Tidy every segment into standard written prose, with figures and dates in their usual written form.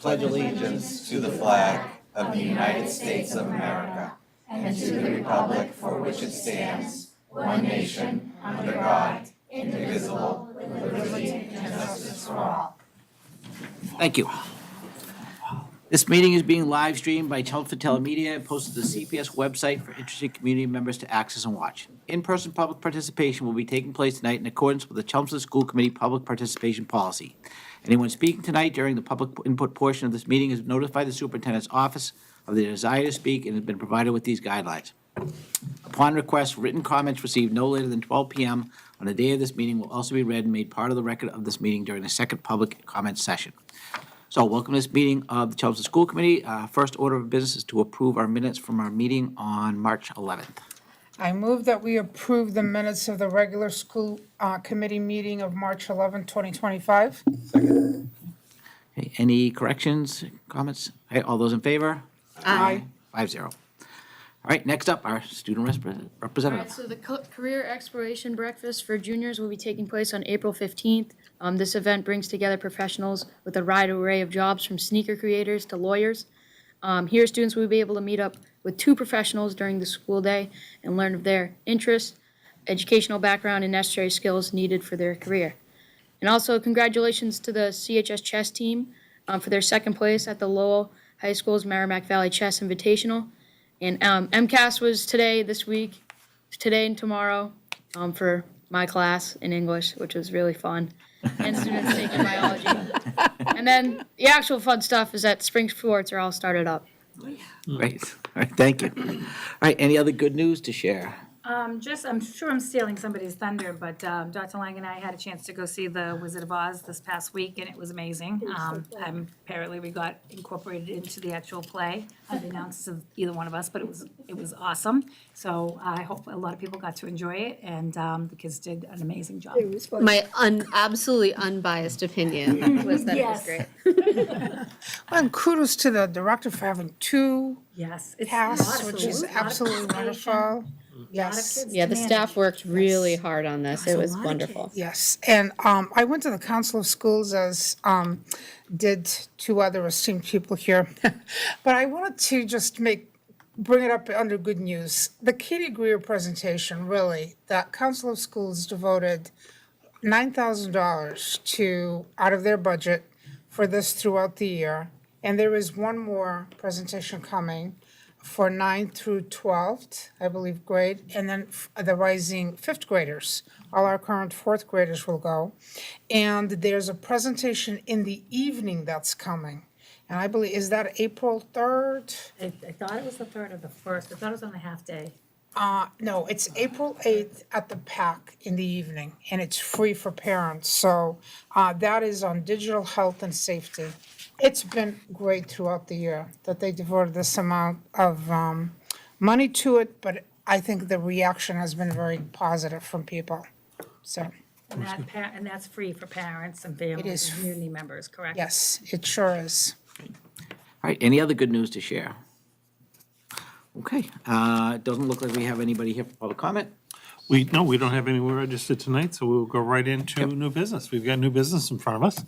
pledge allegiance to the flag of the United States of America and to the republic for which it stands, one nation, under God, indivisible, with liberty and justice for all. Thank you. This meeting is being live streamed by Chelmsford Telemedia and posted to the CPS website for interested community members to access and watch. In-person public participation will be taking place tonight in accordance with the Chelmsford School Committee Public Participation Policy. Anyone speaking tonight during the public input portion of this meeting is notified the superintendent's office of the desire to speak and has been provided with these guidelines. Upon request, written comments received no later than 12 p.m. on the day of this meeting will also be read and made part of the record of this meeting during the second public comment session. So welcome to this meeting of the Chelmsford School Committee. First order of business is to approve our minutes from our meeting on March 11th. I move that we approve the minutes of the regular school committee meeting of March 11, 2025. Okay, any corrections, comments? Okay, all those in favor? Aye. 5-0. All right, next up, our student All representative. right, so the career exploration breakfast for juniors will be taking place on April 15th. This event brings together professionals with a wide array of jobs, from sneaker creators to lawyers. Here, students will be able to meet up with two professionals during the school day and learn of their interests, educational background, and necessary skills needed for their career. And also, congratulations to the CHS chess team for their second place at the Lowell High School's Merrimack Valley Chess Invitational. And MCAS was today and tomorrow for my class in English, which was really fun, and students taking biology. And then the actual fun stuff is that spring sports are all started up. Great. All right, thank you. All right, any other good news to share? I'm sure I'm stealing somebody's thunder, but Dr. Lang and I had a chance to go see The Wizard of Oz this past week, and it was amazing. Apparently, we got incorporated into the actual play, unbeknownst to either one of us, but it was awesome. So I hope a lot of people got to enjoy it, and the kids did an amazing job. My absolutely unbiased opinion was that it was Yes. great. And kudos to the director for having two Yes, it's casts, a lot of which is food, a lot of absolutely concentration, wonderful. a lot of Yes. kids Yeah, to the staff manage. worked really hard on this. It a was lot of wonderful. kids. Yes, and I went to the Council of Schools, as did two other esteemed people here. But I wanted to just bring it up under good news. The Katie Greer presentation, really, the Council of Schools devoted $9,000 out of their budget for this throughout the year. And there is one more presentation coming for 9th through 12th, I believe, grade, and then the rising 5th graders. All our current 4th graders will go. And there's a presentation in the evening that's coming. And I believe, is that April 3rd? I thought it was the 3rd or the 1st. I thought it was on a half day. No, it's April 8th at the PAC in the evening, and it's free for parents. So that is on digital health and safety. It's been great throughout the year that they devoted this amount of money to it, but I think the reaction has been very positive from people. So, And that's free for parents and families is and community members, correct? yes, it sure is. All right, any other good news to share? Okay, it doesn't look like we have anybody here for public comment. We don't have anyone registered tonight, so we'll go right into new business. We've got new business in front of us.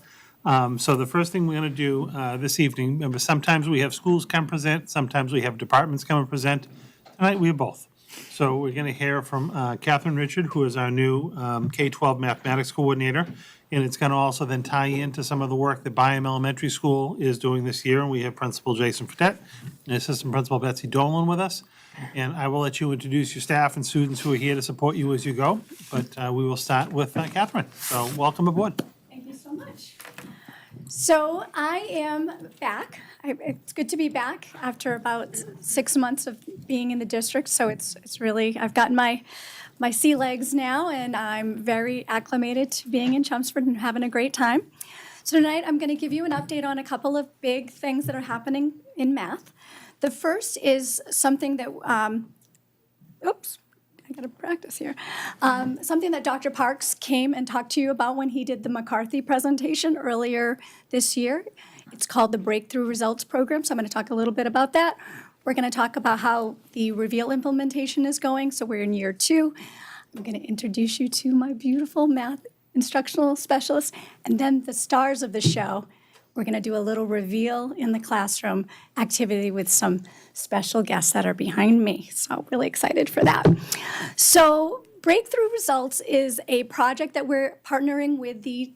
So the first thing we're going to do this evening, remember, sometimes we have schools come present, sometimes we have departments come and present. Tonight, we have both. So we're going to hear from Catherine Richard, who is our new K-12 mathematics coordinator. And it's going to also then tie into some of the work that Byham Elementary School is doing this year. And we have Principal Jason Fredette and Assistant Principal Betsy Dolan with us. And I will let you introduce your staff and students who are here to support you as you go. But we will start with Catherine. So welcome aboard. Thank you so much. So I am back. It's good to be back after about 6 months of being in the district. So it's really, I've gotten my sea legs now, and I'm very acclimated to being in Chelmsford and having a great time. So tonight I'm going to give you an update on a couple of big things that are happening in math. The first is something that, oops, I got to practice here. Something that Dr. Parks came and talked to you about when he did the McCarthy presentation earlier this year. It's called the Breakthrough Results Program, so I'm going to talk a little bit about that. We're going to talk about how the Reveal implementation is going, so we're in year 2. I'm going to introduce you to my beautiful math instructional specialist, and then the stars of the show, we're going to do a little reveal in the classroom activity with some special guests that are behind me. So really excited for that. So Breakthrough Results is a project that we're partnering with the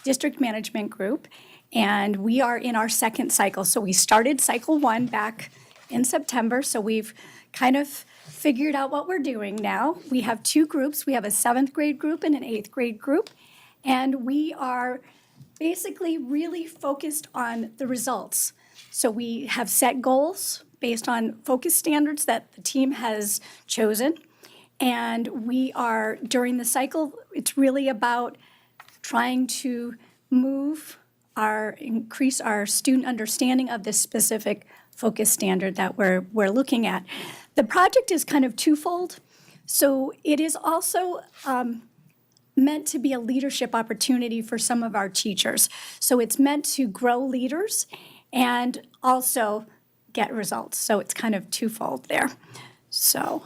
district management group, and we are in our second cycle. So we started cycle 1 back in September, so we've kind of figured out what we're doing now. We have 2 groups. We have a 7th grade group and an 8th grade group, and we are basically really focused on the results. So we have set goals based on focus standards that the team has chosen, and we are, during the cycle, it's really about trying to increase our student understanding of this specific focus standard that we're looking at. The project is kind of twofold. So it is also meant to be a leadership opportunity for some of our teachers. So it's meant to grow leaders and also get results. So it's kind of twofold there. So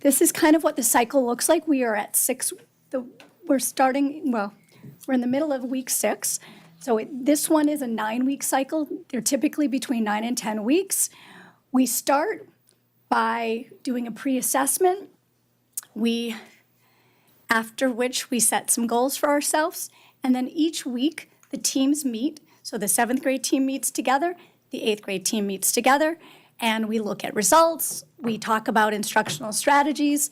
this is kind of what the cycle looks like. We are at we're in the middle of week 6. So this one is a 9-week cycle. They're typically between 9 and 10 weeks. We start by doing a pre-assessment, after which we set some goals for ourselves. And then each week, the teams meet. So the 7th grade team meets together, the 8th grade team meets together, and we look at results. We talk about instructional strategies,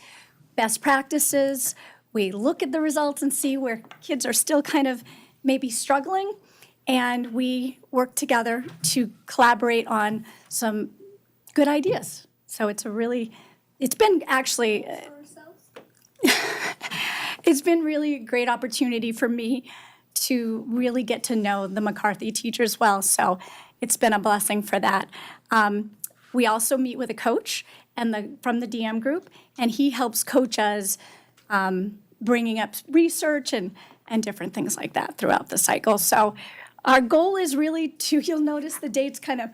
best practices. We look at the results and see where kids are still kind of maybe struggling, and we work together to collaborate on some good ideas. So it's been actually, it's been really a great opportunity for me to really get to know the McCarthy teachers well. So it's been a blessing for that. We also meet with a coach from the DM group, and he helps coach us bringing up research and different things like that throughout the cycle. So our goal is really you'll notice the dates kind of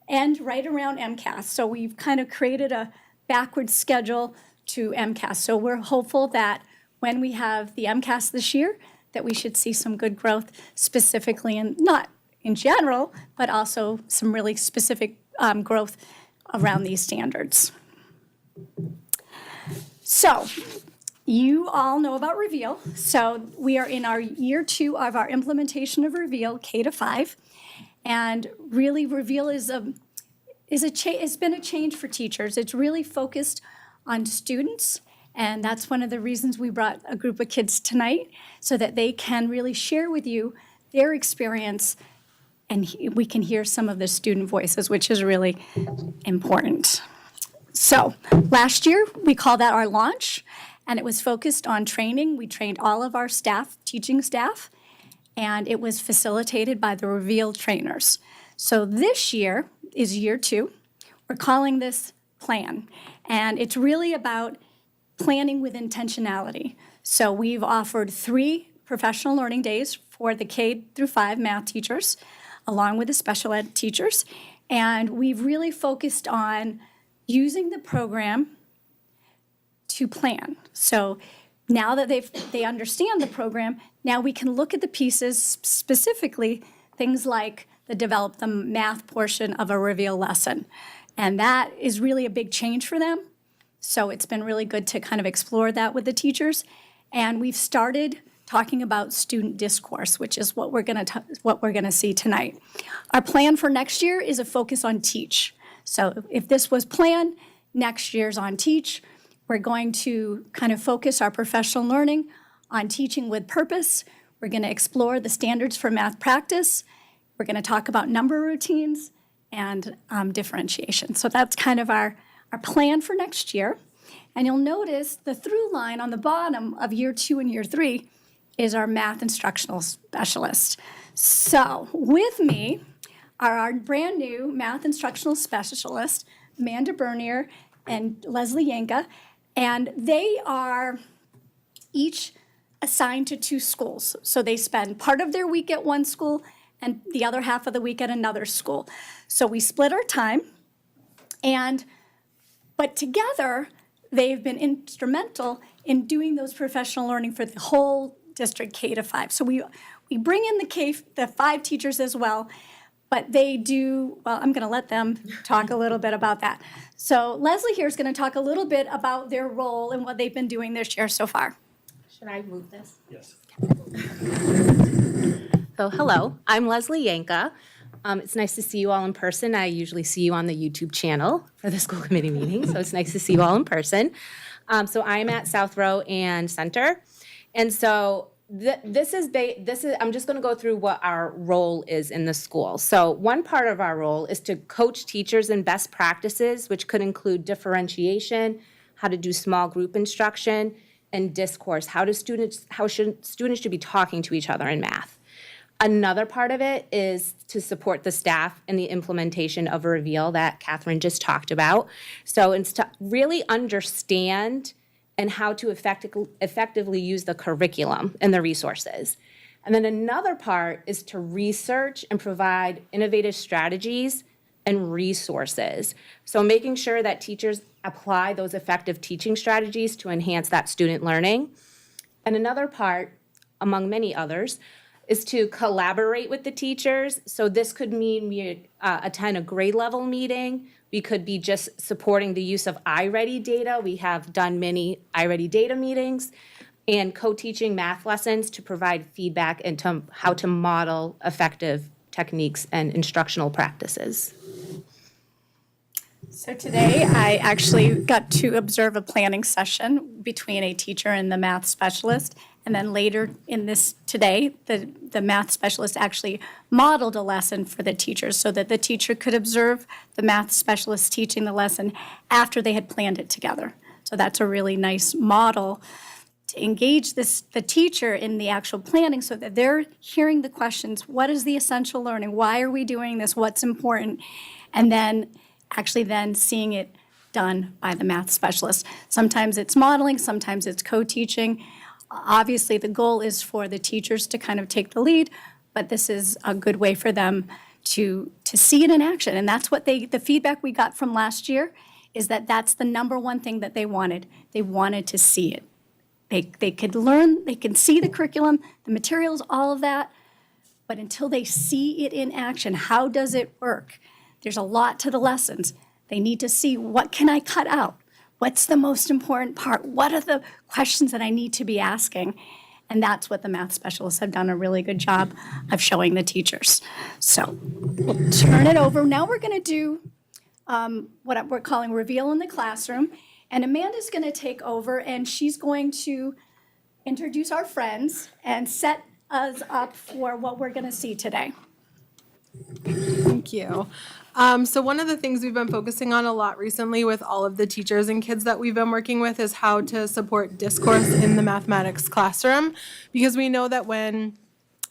end right around MCAS. So we've kind of created a backward schedule to MCAS. So we're hopeful that when we have the MCAS this year, that we should see some good growth specifically, and not in general, but also some really specific growth around these standards. So you all know about Reveal. So we are in our year 2 of our implementation of Reveal, K-5. And really, Reveal it's been a change for teachers. It's really focused on students. And that's one of the reasons we brought a group of kids tonight, so that they can really share with you their experience, and we can hear some of the student voices, which is really important. So last year, we called that our launch, and it was focused on training. We trained all of our staff, teaching staff, and it was facilitated by the Reveal trainers. So this year is year 2. We're calling this Plan, and it's really about planning with intentionality. So we've offered 3 professional learning days for the K-5 math teachers, along with the special ed teachers, and we've really focused on using the program to plan. So now that they understand the program, now we can look at the pieces, specifically things like develop the math portion of a Reveal lesson. And that is really a big change for them. So it's been really good to kind of explore that with the teachers. And we've started talking about student discourse, which is what we're going to see tonight. Our plan for next year is a focus on teach. So if this was plan, next year's on teach. We're going to kind of focus our professional learning on teaching with purpose. We're going to explore the standards for math practice. We're going to talk about number routines and differentiation. So that's kind of our plan for next year. And you'll notice the through line on the bottom of year 2 and year 3 is our math instructional specialist. So with me are our brand new math instructional specialist, Amanda Bernier and Leslie Yanka, and they are each assigned to 2 schools. So they spend part of their week at one school and the other half of the week at another school. So we split our time, but together they've been instrumental in doing those professional learning for the whole district K-5. So We bring in the 5 teachers as well, but they do, well, I'm going to let them talk a little bit about that. So Leslie here is going to talk a little bit about their role and what they've been doing this year so far. Should I move this? Yes. So, hello, I'm Leslie Yanka. It's nice to see you all in person. I usually see you on the YouTube channel for the school committee meeting, so it's nice to see you all in person. So I'm at South Row and Center. And so this is I'm just going to go through what our role is in the school. So one part of our role is to coach teachers in best practices, which could include differentiation, how to do small group instruction, and discourse. How should students be talking to each other in math? Another part of it is to support the staff in the implementation of a reveal that Catherine just talked about. So it's to really understand and how to effectively use the curriculum and the resources. And then another part is to research and provide innovative strategies and resources. So making sure that teachers apply those effective teaching strategies to enhance that student learning. And another part, among many others, is to collaborate with the teachers. So this could mean we attend a grade level meeting. We could be just supporting the use of iReady data. We have done many iReady data meetings and co-teaching math lessons to provide feedback into how to model effective techniques and instructional practices. So today, I actually got to observe a planning session between a teacher and the math specialist. And then later in this today, the math specialist actually modeled a lesson for the teachers so that the teacher could observe the math specialist teaching the lesson after they had planned it together. So that's a really nice model to engage the teacher in the actual planning so that they're hearing the questions. What is the essential learning? Why are we doing this? What's important? And then actually then seeing it done by the math specialist. Sometimes it's modeling, sometimes it's co-teaching. Obviously, the goal is for the teachers to kind of take the lead, but this is a good way for them to see it in action. And that's what the feedback we got from last year is that that's the number one thing that they wanted. They wanted to see it. They could learn, they can see the curriculum, the materials, all of that, but until they see it in action, how does it work? There's a lot to the lessons. They need to see, what can I cut out? What's the most important part? What are the questions that I need to be asking? And that's what the math specialists have done a really good job of showing the teachers. So we'll turn it over. Now we're going to do what we're calling Reveal in the Classroom. And Amanda's going to take over, and she's going to introduce our friends and set us up for what we're going to see today. Thank you. So one of the things we've been focusing on a lot recently with all of the teachers and kids that we've been working with is how to support discourse in the mathematics classroom, because we know that when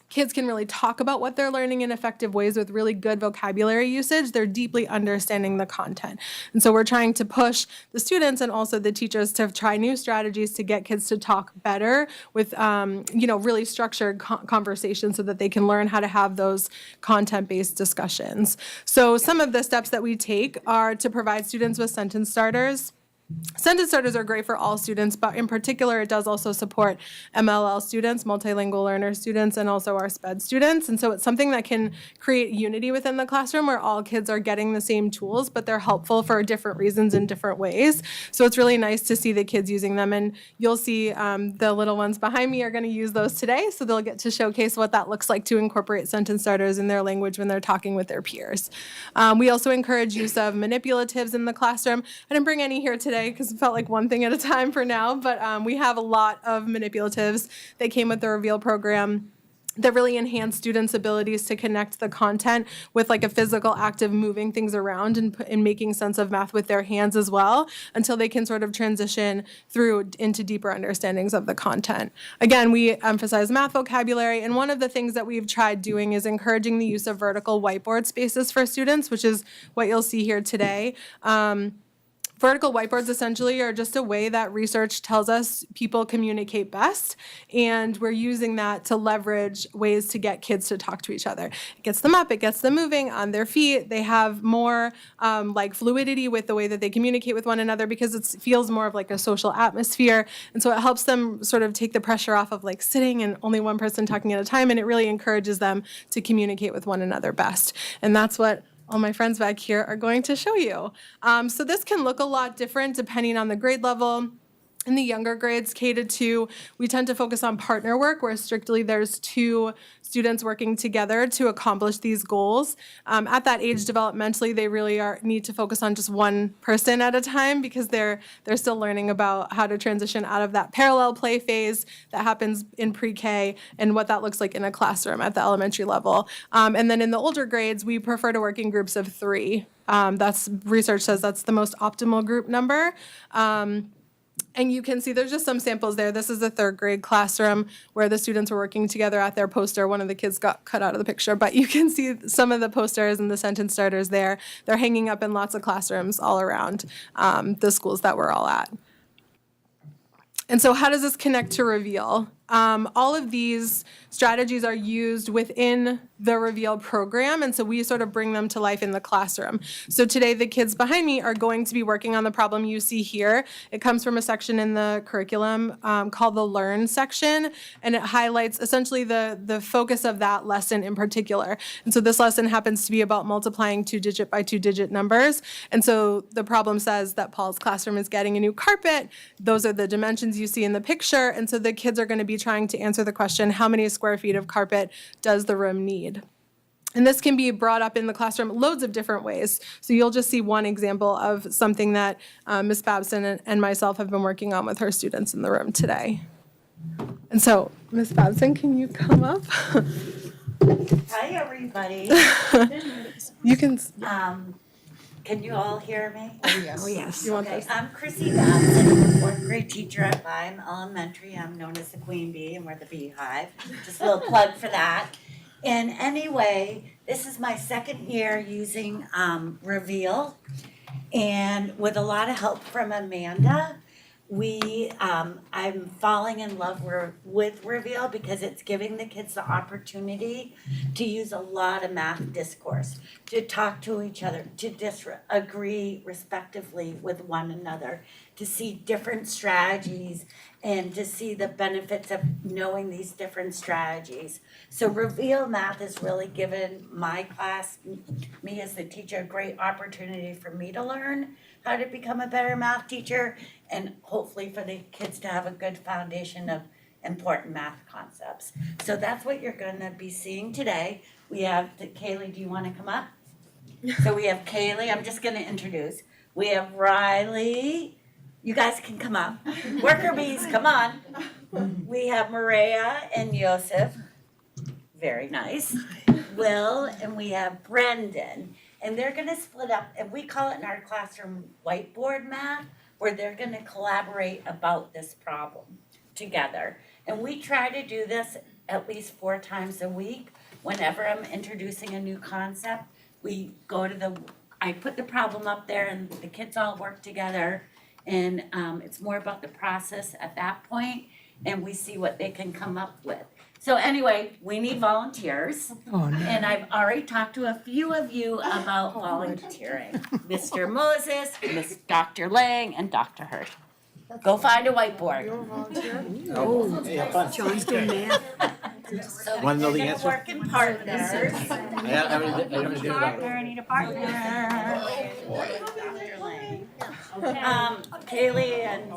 kids can really talk about what they're learning in effective ways with really good vocabulary usage, they're deeply understanding the content. And so we're trying to push the students and also the teachers to try new strategies to get kids to talk better with, really structured conversations so that they can learn how to have those content-based discussions. So some of the steps that we take are to provide students with sentence starters. Sentence starters are great for all students, but in particular, it does also support MLL students, multilingual learner students, and also our SPED students. And so it's something that can create unity within the classroom where all kids are getting the same tools, but they're helpful for different reasons in different ways. So it's really nice to see the kids using them. And you'll see the little ones behind me are going to use those today. So they'll get to showcase what that looks like to incorporate sentence starters in their language when they're talking with their peers. We also encourage use of manipulatives in the classroom. I didn't bring any here today because it felt like one thing at a time for now, but we have a lot of manipulatives that came with the Reveal program that really enhance students' abilities to connect the content with like a physical act of moving things around and making sense of math with their hands as well until they can sort of transition through into deeper understandings of the content. Again, we emphasize math vocabulary, and one of the things that we've tried doing is encouraging the use of vertical whiteboard spaces for students, which is what you'll see here today. vertical whiteboards essentially are just a way that research tells us people communicate best, and we're using that to leverage ways to get kids to talk to each other. It gets them up, it gets them moving on their feet. They have more like fluidity with the way that they communicate with one another because it feels more of like a social atmosphere. And so it helps them sort of take the pressure off of like sitting and only one person talking at a time, and it really encourages them to communicate with one another best. And that's what all my friends back here are going to show you. So this can look a lot different depending on the grade level. In the younger grades, K to 2, we tend to focus on partner work, where strictly there's 2 students working together to accomplish these goals. At that age, developmentally, they really need to focus on just one person at a time because they're still learning about how to transition out of that parallel play phase that happens in pre-K and what that looks like in a classroom at the elementary level. And then in the older grades, we prefer to work in groups of 3. That's research says that's the most optimal group number. And you can see there's just some samples there. This is a 3rd grade classroom where the students were working together at their poster. One of the kids got cut out of the picture, but you can see some of the posters and the sentence starters there. They're hanging up in lots of classrooms all around the schools that we're all at. And so how does this connect to Reveal? All of these strategies are used within the Reveal program, and so we sort of bring them to life in the classroom. So today, the kids behind me are going to be working on the problem you see here. It comes from a section in the curriculum called the Learn section, and it highlights essentially the focus of that lesson in particular. And so this lesson happens to be about multiplying 2-digit by 2-digit numbers. And so the problem says that Paul's classroom is getting a new carpet. Those are the dimensions you see in the picture, and so the kids are going to be trying to answer the question, how many square feet of carpet does the room need? And this can be brought up in the classroom loads of different ways. So you'll just see one example of something that Ms. Babson and myself have been working on with her students in the room today. And so, Ms. Babson, can you come up? Hi, everybody. You can. Can you all hear me? Oh, yes. You want Okay, this? I'm Chrissy Babson. I'm a 4th grade teacher at Lyme Elementary. I'm known as the Queen Bee, and we're the Beehive. Just a little plug for that. And anyway, this is my 2nd year using Reveal, and with a lot of help from Amanda, I'm falling in love with Reveal because it's giving the kids the opportunity to use a lot of math discourse, to talk to each other, to disagree respectively with one another, to see different strategies and to see the benefits of knowing these different strategies. So Reveal Math has really given my class, me as the teacher, a great opportunity for me to learn how to become a better math teacher, and hopefully for the kids to have a good foundation of important math concepts. So that's what you're gonna be seeing today. We have, Kaylee, do you wanna come up? So we have Kaylee, I'm just gonna introduce. We have Riley, you guys can come up. Worker bees, come on. We have Maria and Yosef, very nice. Will, and we have Brendan. And they're gonna split up, and we call it in our classroom whiteboard math, where they're gonna collaborate about this problem together. And we try to do this at least 4 times a week. Whenever I'm introducing a new concept, I put the problem up there and the kids all work together. And it's more about the process at that point, and we see what they can come up with. So anyway, we need volunteers. Oh, no. And I've already talked to a few of you about volunteering. Mr. Moses, Miss Dr. Lang, and Dr. Hirsch. Go find a whiteboard. Hey, have fun. John's doing math. So Wanna know the we're gonna answer? work in partners. I need a partner. Dr. Lang. Kaylee and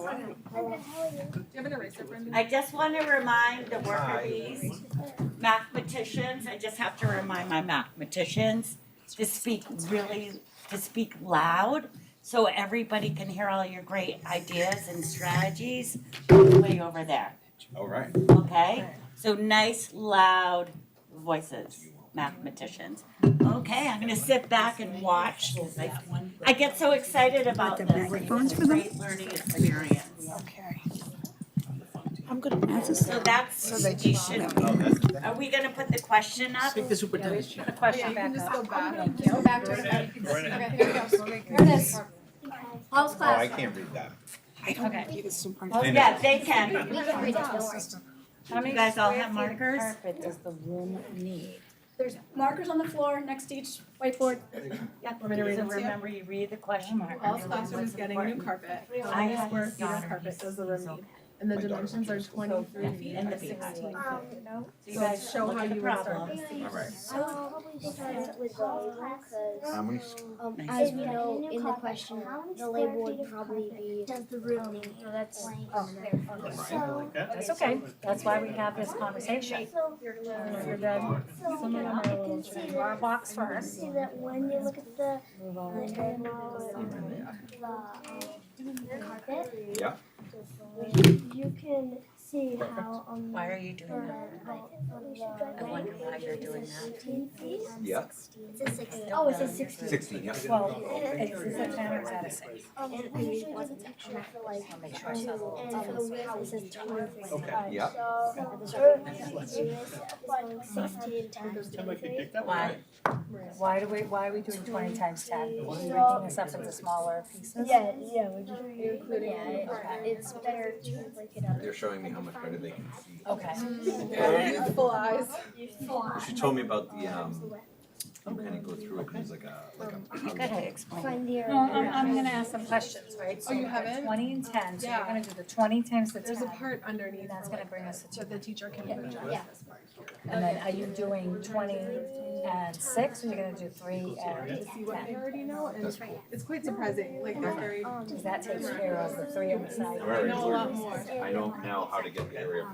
Do you have an eraser, Brendan? I just want to remind the worker bees, mathematicians, I just have to remind my mathematicians to speak loud so everybody can hear all your great ideas and strategies way over there, All right. okay? So nice, loud voices, mathematicians. Okay, I'm gonna sit back and watch. I get so excited about this. It's a great learning experience. Okay. So that's they station. Are we gonna put the question up? Take the superintendent's chair. The question You can back just up. go back. Go back to it. Okay, here it goes. Here it is. All's Oh, class. I can't read that. Okay. Oh, yeah, they can. We can read it, don't worry. How many guys all have square feet of markers? carpet does the room need? There's markers on the floor next to each whiteboard. Yep. Want me to read So them to you? remember, you read the question mark. All classrooms getting new carpet. How many square feet of carpet does the room need? And the dimensions are 23 feet In the by 16 feet. So you So guys show look how at the you would start problem. this. All right. I would probably start with the label How many? because, as we know in the question, the label would probably be, does the room need? So that's That's okay, that's why we have this conversation. You're done. Some of them are a little tricky. Our box first. see that when you look at the carpet, Yeah. you can see how Why are you doing that? I wonder why you're doing that. Yeah. It's a 16. Oh, it's a 16. 16, yeah. Well, is it 10 or is that a 6? And I usually do the picture for like Make sure I saw the and for the width it says 23. Okay, yeah. So it's 16 times 23. Why? Why are we doing 20 times 10? Breaking this up into smaller pieces? Yeah, we're just including it's better to break it up. They're showing me how much better they can see. Okay. Youthful eyes. She told me about the, you kind of go through it, there's like a. Go ahead, explain. Find the No, I'm gonna ask some questions, right? So Oh, you we've got haven't? 20 and 10, so we're Yeah. gonna do the 20 times the 10. There's a part underneath. That's for, gonna like, bring us to so the teacher can project Yeah. this part here. And then are you doing 20 and 6, or you're gonna do 3 and To see what they 10? already know, and it's quite surprising. Like they're very. Because that takes care of the 3 on the side. I know a lot more. I know now how to get the area.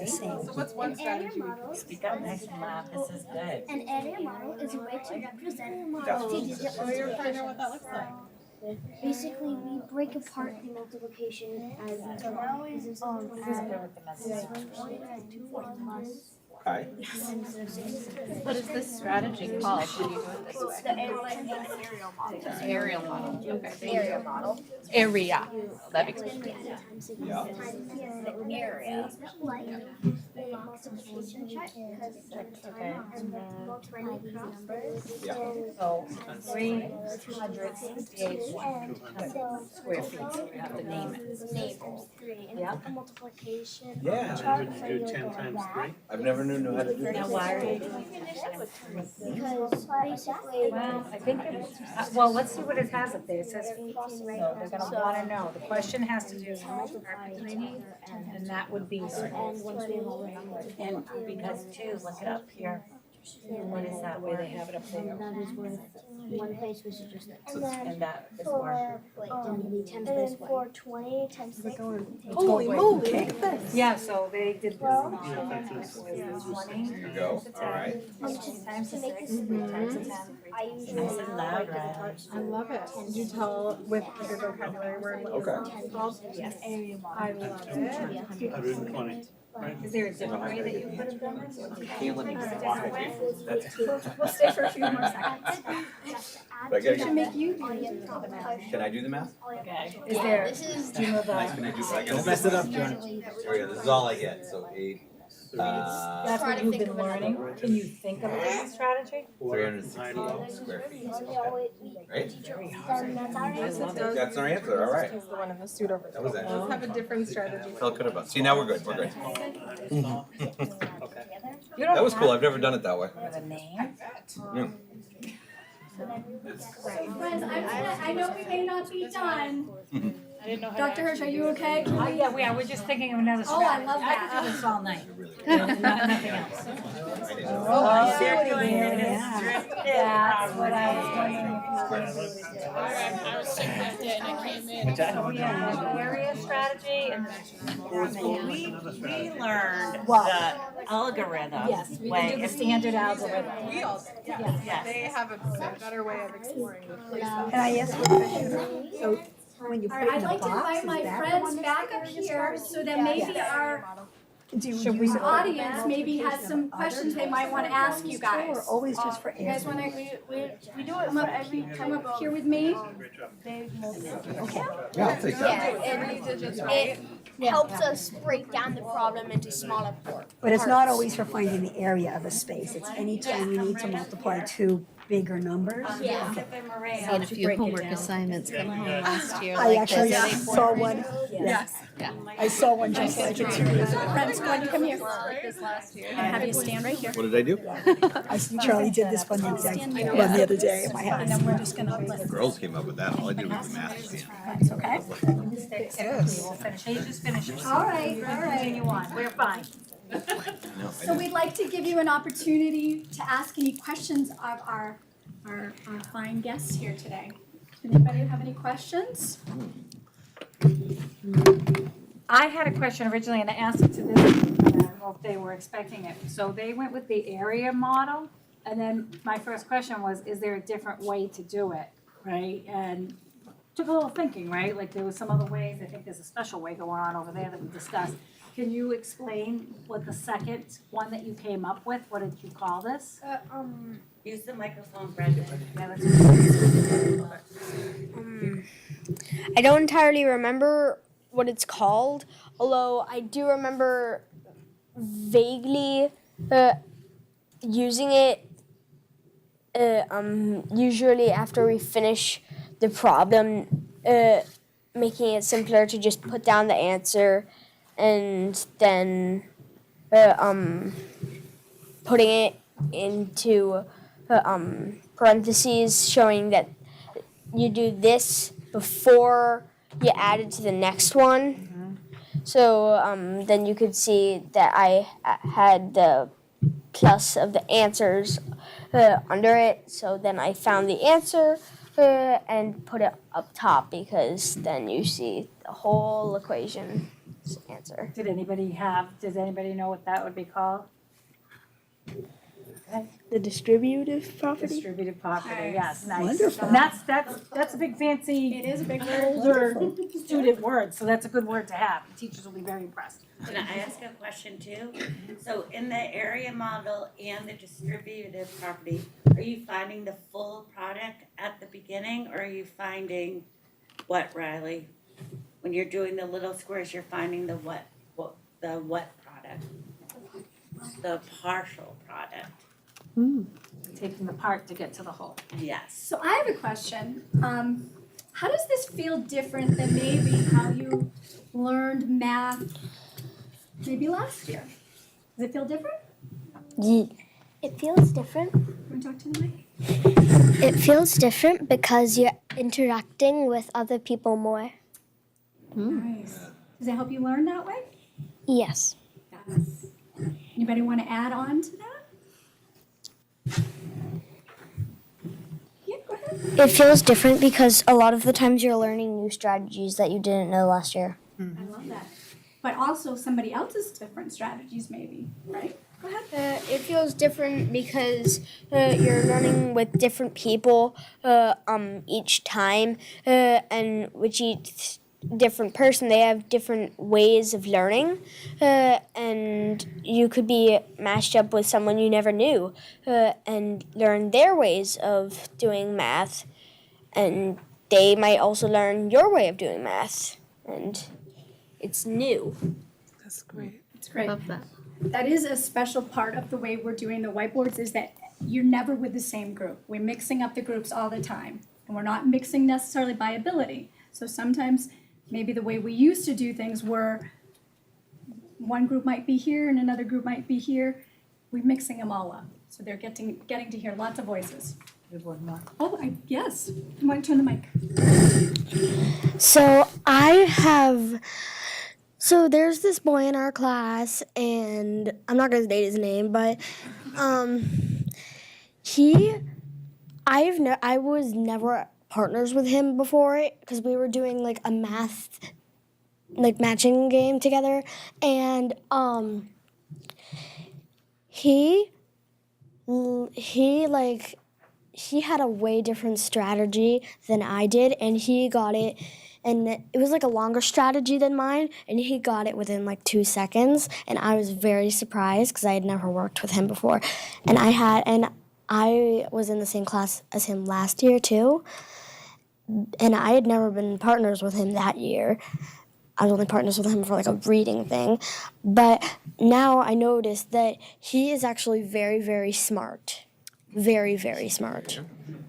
So what's one strategy? Speak up nice and loud, this is good. An area model is a way to represent That's teachers. So you're finding out what that looks like. Basically, we break apart the multiplication as This is good with the message. Okay. What is this strategy called when you do it this way? Aerial model. Okay. area model. Area. That makes sense. Yeah. Area. Like a multiplication chart Okay. multiplying these numbers. Yeah. So 368 square feet, so we have to name it. Neighbors, 3, and Yeah. a multiplication Yeah. chart for you like that. I've never knew how to do Now, that. why are you doing Because basically, Well, I think, well, let's see what it has up there. It says feet, so they're gonna wanna know. The question has to do with how much carpet do we need? And that would be, and once we have all the numbers. And because too, look it up here. What is that where word? they have it up there. That is worth one place we should just. And that is For, where. and then for 20 times 6. Holy moly! Yeah, so they did this. Well, Was 20 There you go, times the all 10, right. times the to make 6, this 3 times the 10, 3 I times the usually Nice and loud, right? I love it. Did you tell with the vocabulary word what Okay. it was called? Yes. I love it. 120. Is there a different way that you put it down? Can't let me walk with you. We'll stay for a few more seconds. But I gotta To get, make you can I do the math? Okay. Is there, do you know Nice, the, can I do, I gotta mess it up, John. Here, this is all I get, so 8, that's what you've been learning? Can you think of a different strategy? 368 square feet, right? Then that's our answer. That's our answer, all right. He's the one in the suit over there. That was it. Let's have a different strategy. Felt good about, see, now we're good, we're good. You don't That was have cool, I've never done it that way. with a name. Yeah. Friends, I know we may not be done. I didn't know how to Dr. Hirsch, are you okay? Can we- Yeah, we're just thinking of another Oh, I strategy. love that. I could do this all night. Nothing else. Oh, I see they're what he doing did. it. That's what I was wondering. I was thinking that day and I came in. So we have the area strategy and We learned Well, the algorithm yes, we way. can do the standard algorithm. We all, Yes. they have a better way of exploring the place. Can I ask you a question? So when you All put right, in I'd the like to box, invite is my that the friends one that's back up here so that maybe our do you Should we- use it for audience maybe has some questions they might want to ask you guys. or always just for You guys air? want to, we do it for every, come up here with me. Yeah, I'll take that. Right? It helps us break down the problem into smaller parts. But it's not always for finding the area of a space. It's anytime you need to multiply two bigger numbers. Yes, if I'm Maria. Had a few homework assignments come home last year I like actually this. saw one, yes. I saw one just like it 2 years ago. Friends, go ahead and come here. Like this last year. And have you stand right here. What did I do? I see Charlie did this one the exact, one the other day in my And house. then we're just gonna let Girls came up with that. All I did was the math. friends, okay? We'll finish, hey, just finish it. All right, You all can right. continue on, we're fine. So we'd like to give you an opportunity to ask any questions of our fine guests here today. Anybody have any questions? I had a question originally, and I asked it to this, I don't know if they were expecting it. So they went with the area model, and then my first question was, is there a different way to do it, right? And took a little thinking, right? Like there was some other ways, I think there's a special way going on over there that we discussed. Can you explain what the second one that you came up with, what did you call this? Use the microphone, Brenda. Yeah, that's- I don't entirely remember what it's called, although I do remember vaguely using it usually after we finish the problem, making it simpler to just put down the answer and then putting it into parentheses showing that you do this before you add it to the next one. So then you could see that I had the plus of the answers under it. So then I found the answer and put it up top because then you see the whole equation's answer. Does anybody know what that would be called? The distributive property? Distributive property, yes, nice. Wonderful. And that's a big fancy, It is a big word. older student word, so that's a good word to have. The teachers will be very impressed. Can I ask a question too? So in the area model and the distributive property, are you finding the full product at the beginning, or are you finding what, Riley? When you're doing the little squares, you're finding the what product? The partial product. Taking the part to get to the whole. Yes. So I have a question. How does this feel different than maybe how you learned math maybe last year? Does it feel different? It feels different. Want to talk to the mic? It feels different because you're interacting with other people more. Nice. Does it help you learn that way? Yes. Yes. Anybody want to add on to that? Yeah, go ahead. It feels different because a lot of the times you're learning new strategies that you didn't know last year. I love that. But also somebody else's different strategies maybe, right? Go ahead. It feels different because you're learning with different people each time, and with each different person, they have different ways of learning, and you could be matched up with someone you never knew and learn their ways of doing math, and they might also learn your way of doing math, and it's new. That's great. It's great. Love that. That is a special part of the way we're doing the whiteboards is that you're never with the same group. We're mixing up the groups all the time, and we're not mixing necessarily by ability. So sometimes maybe the way we used to do things were one group might be here and another group might be here. We're mixing them all up. So they're getting to hear lots of voices. Oh, yes. You want to turn the mic? So there's this boy in our class, and I'm not gonna state his name, but I was never partners with him before because we were doing like a math matching game together, and he had a way different strategy than I did, and he got it. And it was like a longer strategy than mine, and he got it within like 2 seconds. And I was very surprised because I had never worked with him before. And I was in the same class as him last year too. And I had never been partners with him that year. I was only partners with him for like a reading thing. But now I noticed that he is actually very, very smart. very, very smart.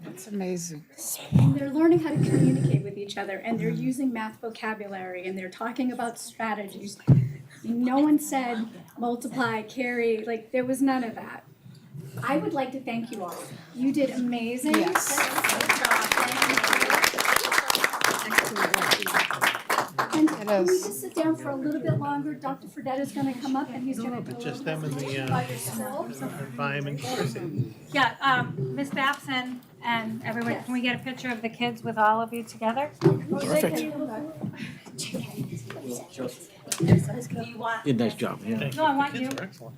It's amazing. And they're learning how to communicate with each other, and they're using math vocabulary, and they're talking about strategies. No one said multiply, carry, like, there was none of that. I would like to thank you all. You did amazing. Yes. And It can we is. just sit down for a little bit longer? Dr. Ferdetta's gonna come up and he's gonna go a Just little them and bit the, about your school. environment, Chrissy. Yeah, Ms. Babson and everyone, can we get a picture of the kids with all of you together? Perfect. Did a nice job, yeah. No, I want you. Excellent.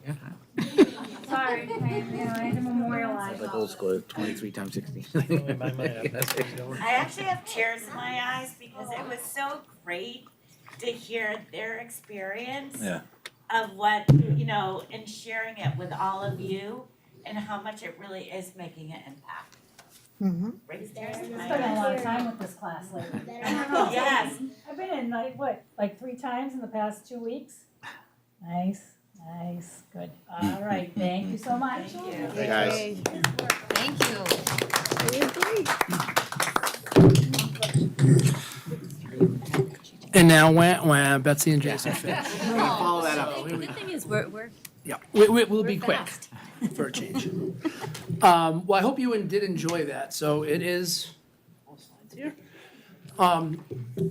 Sorry, I had to memorialize. Like old school, 23 times 16. I actually have tears in my eyes because it was so great to hear their experience Yeah. of what, and sharing it with all of you and how much it really is making an impact. Mm-hmm. Brings tears in my Spent a lot eyes. of time with this class lately. Yes. I've been in like 3 times in the past 2 weeks? Nice, good. All right, thank you so much. Hey, guys. Thank you. And now, wah, Betsy and Jason finish. Follow that up. The good thing is we're Yeah, we'll be quick for a change. Well, I hope you did enjoy that. So it is, all slides here.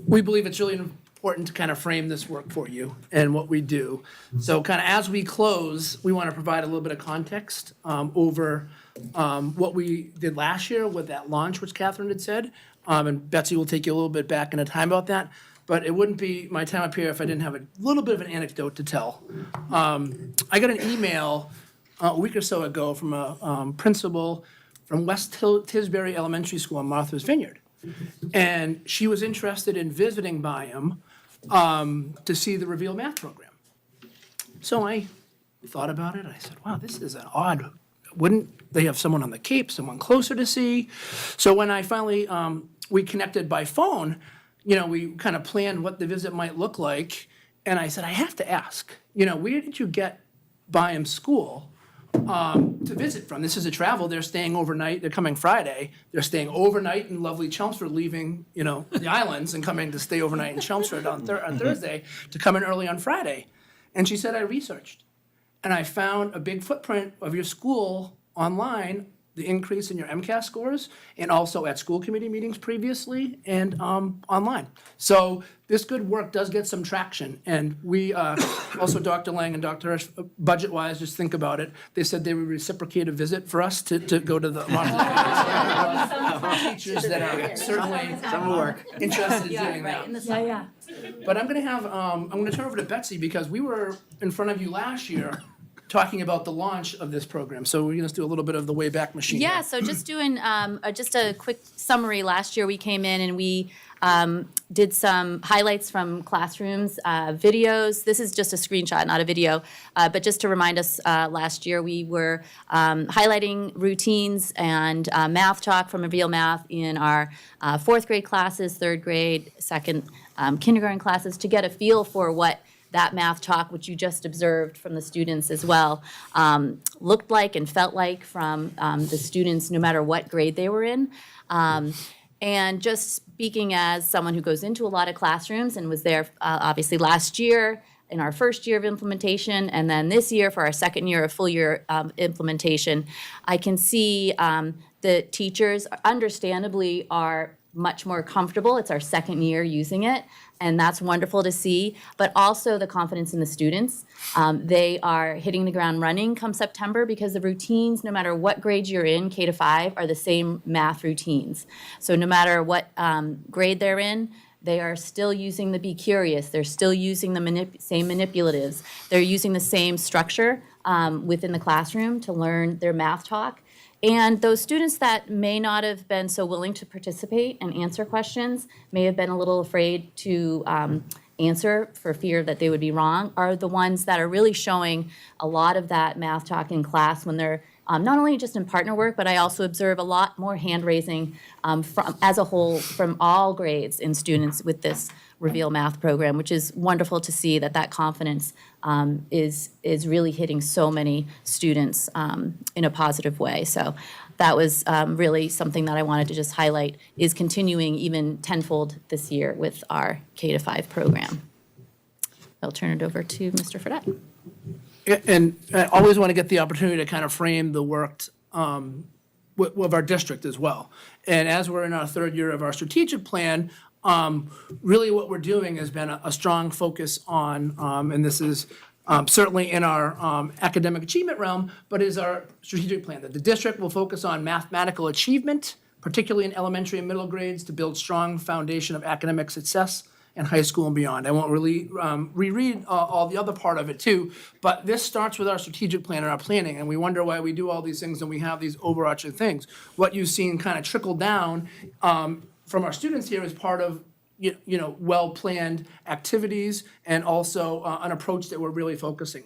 We believe it's really important to kind of frame this work for you and what we do. So kind of as we close, we want to provide a little bit of context over what we did last year with that launch, which Catherine had said. And Betsy will take you a little bit back in a time about that. But it wouldn't be my time up here if I didn't have a little bit of an anecdote to tell. I got an email a week or so ago from a principal from West Tisbury Elementary School in Martha's Vineyard. And she was interested in visiting Byam to see the Reveal Math program. So I thought about it. I said, wow, this is an odd, wouldn't they have someone on the Cape, someone closer to see? So when I finally, we connected by phone, we kind of planned what the visit might look like. And I said, I have to ask, where did you get Byam School to visit from? This is a travel. They're staying overnight. They're coming Friday. They're staying overnight in lovely Chelmsford, leaving, the islands and coming to stay overnight in Chelmsford on Thursday to come in early on Friday. And she said, I researched. And I found a big footprint of your school online, the increase in your MCAS scores, and also at school committee meetings previously and online. So this good work does get some traction. And we, also Dr. Lang and Dr. Hirsch, budget-wise, just think about it. They said they would reciprocate a visit for us to go to the teachers that are certainly interested in doing that. Yeah. But I'm gonna turn over to Betsy because we were in front of you last year talking about the launch of this program. So we're gonna do a little bit of the Wayback Machine. Yeah, so just doing just a quick summary. Last year we came in and we did some highlights from classrooms, videos. This is just a screenshot, not a video. But just to remind us, last year we were highlighting routines and math talk from Reveal Math in our 4th grade classes, 3rd grade, 2nd kindergarten classes to get a feel for what that math talk, which you just observed from the students as well, looked like and felt like from the students, no matter what grade they were in. And just speaking as someone who goes into a lot of classrooms and was there obviously last year in our first year of implementation, and then this year for our second year of full year implementation, I can see the teachers understandably are much more comfortable. It's our second year using it, and that's wonderful to see, but also the confidence in the students. They are hitting the ground running come September because the routines, no matter what grade you're in, K to 5, are the same math routines. So no matter what grade they're in, they are still using the Be Curious. They're still using the same manipulatives. They're using the same structure within the classroom to learn their math talk. And those students that may not have been so willing to participate and answer questions, may have been a little afraid to answer for fear that they would be wrong, are the ones that are really showing a lot of that math talk in class when they're not only just in partner work, but I also observe a lot more hand raising from, as a whole, from all grades in students with this Reveal Math program, which is wonderful to see that confidence is really hitting so many students in a positive way. So that was really something that I wanted to just highlight, is continuing even tenfold this year with our K-5 program. I'll turn it over to Mr. Fredette. And I always want to get the opportunity to kind of frame the work of our district as well. And as we're in our third year of our strategic plan, really what we're doing has been a strong focus on, and this is certainly in our academic achievement realm, but is our strategic plan, that the district will focus on mathematical achievement, particularly in elementary and middle grades, to build strong foundation of academic success in high school and beyond. I won't really reread all the other part of it too, but this starts with our strategic plan and our planning, and we wonder why we do all these things and we have these overarching things. What you've seen kind of trickle down from our students here is part of well-planned activities and also an approach that we're really focusing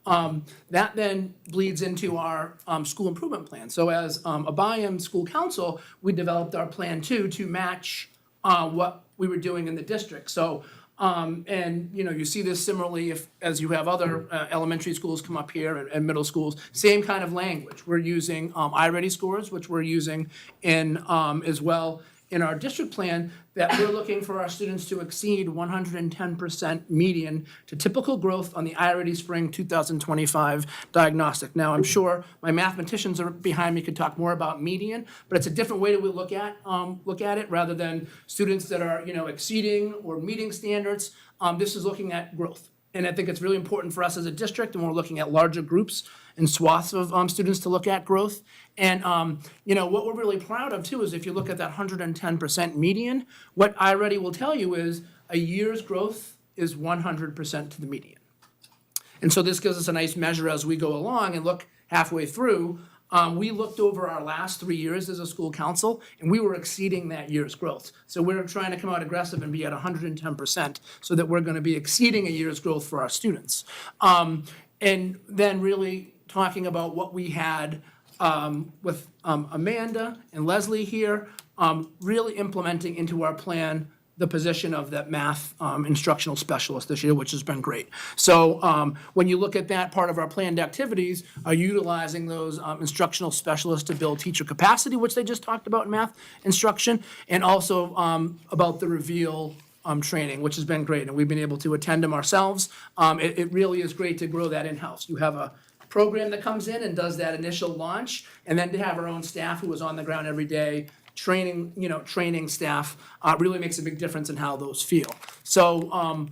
on. That then bleeds into our school improvement plan. So as a Bayham School Council, we developed our plan too to match what we were doing in the district. So, and you see this similarly as you have other elementary schools come up here and middle schools, same kind of language. We're using iReady scores, which we're using in as well in our district plan, that we're looking for our students to exceed 110% median to typical growth on the iReady Spring 2025 diagnostic. Now, I'm sure my mathematicians are behind me could talk more about median, but it's a different way to look at it rather than students that are exceeding or meeting standards. This is looking at growth. And I think it's really important for us as a district, and we're looking at larger groups and swaths of students to look at growth. And, what we're really proud of too is if you look at that 110% median, what iReady will tell you is a year's growth is 100% to the median. And so this gives us a nice measure as we go along and look halfway through. We looked over our last 3 years as a school council, and we were exceeding that year's growth. So we're trying to come out aggressive and be at 110% so that we're going to be exceeding a year's growth for our students. And then really talking about what we had with Amanda and Leslie here, really implementing into our plan the position of that math instructional specialist this year, which has been great. So when you look at that part of our planned activities, are utilizing those instructional specialists to build teacher capacity, which they just talked about in math instruction, and also about the Reveal training, which has been great, and we've been able to attend them ourselves. It really is great to grow that in-house. You have a program that comes in and does that initial launch, and then to have our own staff who is on the ground every day training staff really makes a big difference in how those feel. So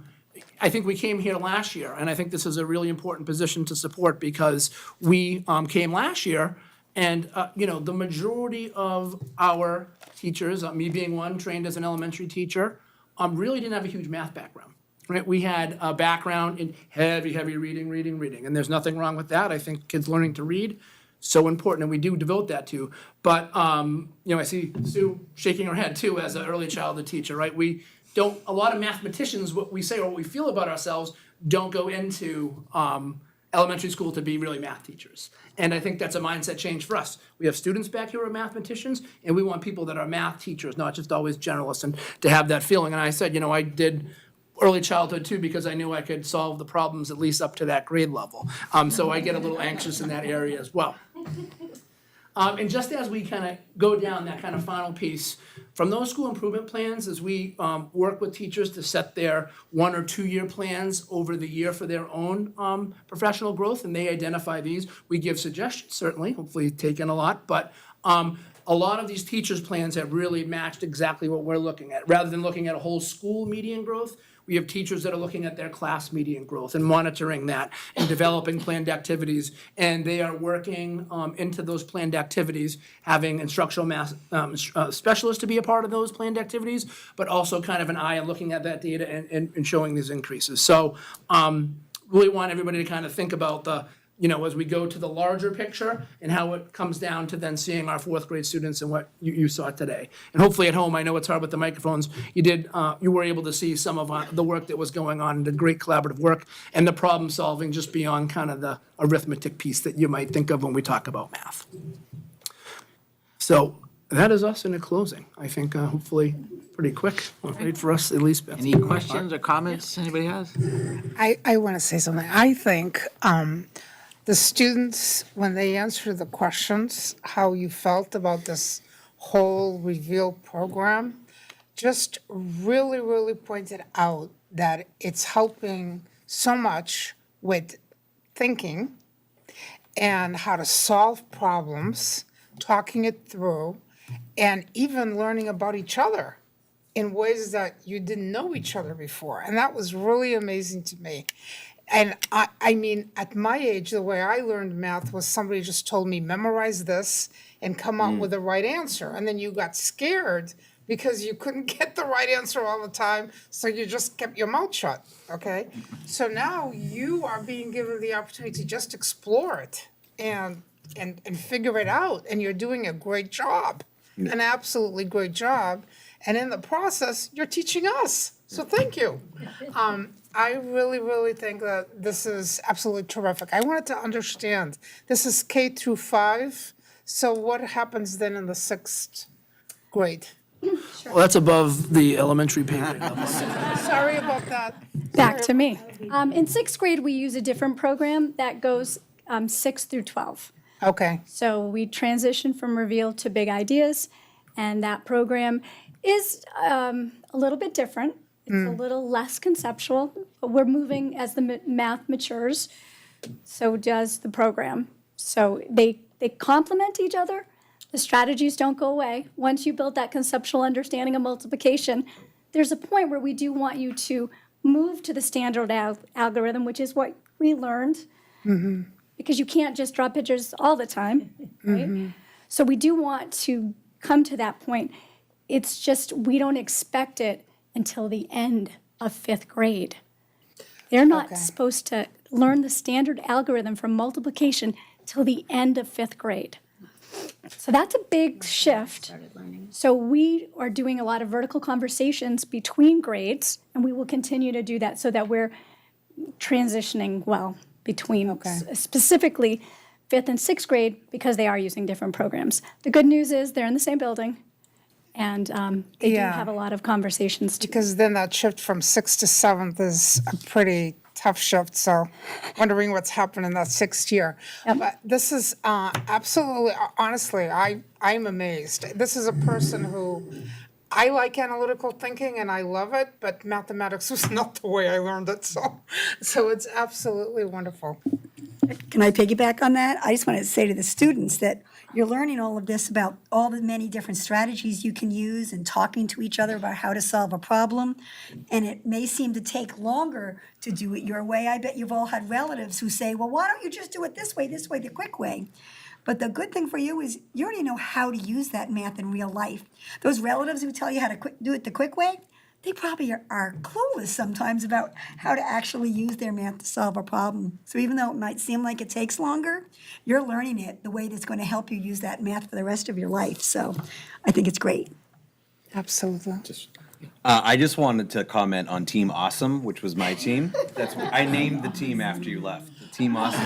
I think we came here last year, and I think this is a really important position to support because we came last year, and the majority of our teachers, me being one, trained as an elementary teacher, really didn't have a huge math background. Right? We had a background in heavy reading, and there's nothing wrong with that. I think kids learning to read, so important, and we do devote that to. But, I see Sue shaking her head too as an early childhood teacher, right? A lot of mathematicians, what we say or what we feel about ourselves, don't go into elementary school to be really math teachers. And I think that's a mindset change for us. We have students back here who are mathematicians, and we want people that are math teachers, not just always generalists, and to have that feeling. And I said, I did early childhood too, because I knew I could solve the problems at least up to that grade level. So I get a little anxious in that area as well. And just as we kind of go down that kind of final piece, from those school improvement plans, as we work with teachers to set their 1 or 2 year plans over the year for their own professional growth, and they identify these, we give suggestions, certainly, hopefully taken a lot, but a lot of these teachers' plans have really matched exactly what we're looking at. Rather than looking at a whole school median growth, we have teachers that are looking at their class median growth and monitoring that and developing planned activities. And they are working into those planned activities, having instructional math specialists to be a part of those planned activities, but also kind of an eye on looking at that data and showing these increases. So really want everybody to kind of think about as we go to the larger picture and how it comes down to then seeing our fourth grade students and what you saw today. And hopefully at home, I know it's hard with the microphones, you were able to see some of the work that was going on, the great collaborative work and the problem solving just beyond kind of the arithmetic piece that you might think of when we talk about math. So that is us in a closing. I think hopefully pretty quick, right, for us at least. Any questions or comments anybody has? I want to say something. I think the the students, when they answered the questions, how you felt about this whole reveal program, just really, really pointed out that it's helping so much with thinking and how to solve problems, talking it through, and even learning about each other in ways that you didn't know each other before. And that was really amazing to me. And I mean, at my age, the way I learned math was somebody just told me, memorize this and come up with the right answer. And then you got scared because you couldn't get the right answer all the time, so you just kept your mouth shut, okay? So now you are being given the opportunity to just explore it and figure it out, and you're doing a great job, an absolutely great job. And in the process, you're teaching us, so thank you. I really, really think that this is absolutely terrific. I wanted to understand, this is K through 5, so what happens then in the 6th grade? Well, that's above the elementary pay grade level. Sorry about that. Back to me. In sixth grade, we use a different program that goes 6 through 12. Okay, So we transition from Reveal to Big Ideas, and that program is a little bit different. It's a little less conceptual, but we're moving as the math matures, so does the program. So they complement each other. The strategies don't go away. Once you build that conceptual understanding of multiplication, there's a point where we do want you to move to the standard algorithm, which is what we learned. Because you can't just draw pictures all the time, right? So we do want to come to that point. It's just we don't expect it until the end of 5th grade. They're not supposed to learn the standard algorithm for multiplication till the end of 5th grade. So that's a big shift. So we are doing a lot of vertical conversations between grades, and we will continue to do that so that we're transitioning well between specifically 5th and 6th grade, because they are using different programs. The good news is they're in the same building, and they do have a lot of conversations too. because then that shift from 6th to 7th is a pretty tough shift, so wondering what's happened in that 6th year. But this is absolutely, honestly, I'm amazed. This is a person who, I like analytical thinking and I love it, but mathematics was not the way I learned it, so it's absolutely wonderful. Can I piggyback on that? I just want to say to the students that you're learning all of this about all the many different strategies you can use and talking to each other about how to solve a problem. And it may seem to take longer to do it your way. I bet you've all had relatives who say, well, why don't you just do it this way, the quick way? But the good thing for you is you already know how to use that math in real life. Those relatives who tell you how to do it the quick way, they probably are clueless sometimes about how to actually use their math to solve a problem. So even though it might seem like it takes longer, you're learning it the way that's going to help you use that math for the rest of your life. So I think it's great. Absolutely. I just wanted to comment on Team Awesome, which was my team. I named the team after you left. Team Awesome.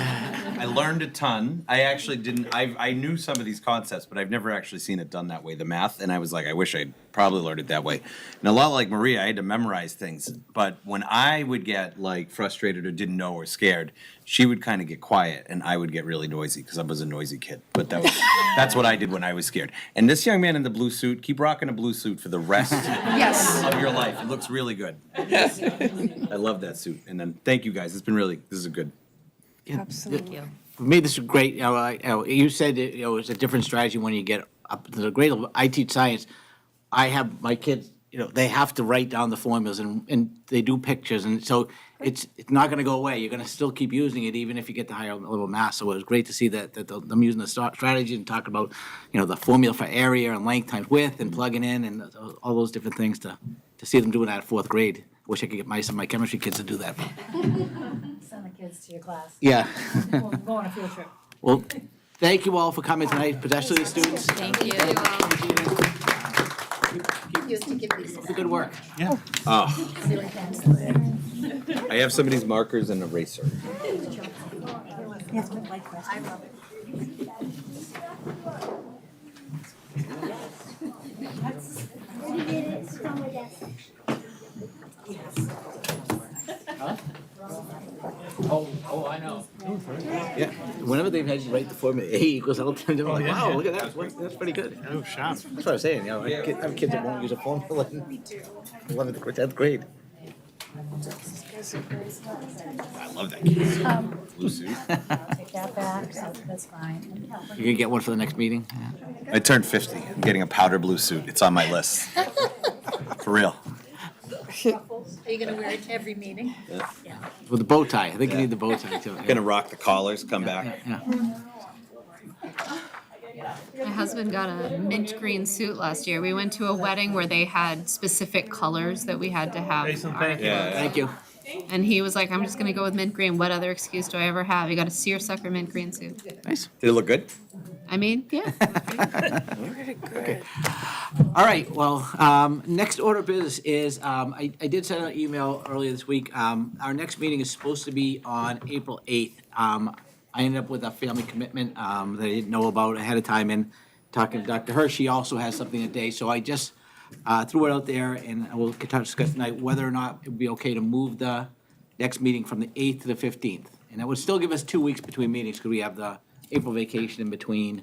I learned a ton. I actually didn't. I knew some of these concepts, but I've never actually seen it done that way. The math, and I was like, I wish I'd probably learned it that way. And a lot like Maria, I had to memorize things. But when I would get like frustrated or didn't know or scared, she would kind of get quiet, and I would get really noisy because I was a noisy kid. But that's what I did when I was scared. And this young man in the blue suit, keep rocking a blue suit for the rest of your life. It looks really good. I love that suit. And then thank you guys. This is good. Absolutely. For me, this is great. You said it's a different strategy when you get up to the grade level. I teach science. I have my kids, they have to write down the formulas and they do pictures. And so it's not going to go away. You're going to still keep using it even if you get the higher level math. So it was great to see that them using the strategy and talking about, the formula for area and length times width and plugging in and all those different things to see them doing that at 4th grade. Wish I could get some of my chemistry kids to do that. Send the kids to your class. Yeah. We'll go on a field trip. Well, thank you all for coming tonight, especially the students. Thank you. Keep good work. Yeah. I have some of these markers and an eraser. Yes, but like I love it. Oh, I know. Yeah. Whenever they've had you write the formula, A equals L times, I'm like, wow, look at that, that's pretty good. Oh, sharp. That's what I was saying, you know, I have kids that won't use a formula in 11th or 10th grade. I love that kid. Blue suit. Take that back, so that's fine. You're gonna get one for the next meeting? I turned 50. I'm getting a powder blue suit. It's on my list. For real. Are you gonna wear it to every meeting? With the bow tie, I think you need the bow tie too. Gonna rock the collars, come back. Yeah. My husband got a mint green suit last year. We went to a wedding where they had specific colors that we had to have. Jason, our- thank you. Thank you. And he was like, I'm just gonna go with mint green. What other excuse do I ever have? He got a seersucker mint green suit. Nice. Did it look good? I mean, yeah. All right, well, next order of business is, I did send an email earlier this week. Our next meeting is supposed to be on April 8th. I ended up with a family commitment that I didn't know about ahead of time, and talking to Dr. Hirsch, she also has something today. So I just threw it out there, and we'll discuss tonight whether or not it would be okay to move the next meeting from the 8th to the 15th. And that would still give us 2 weeks between meetings, because we have the April vacation in between.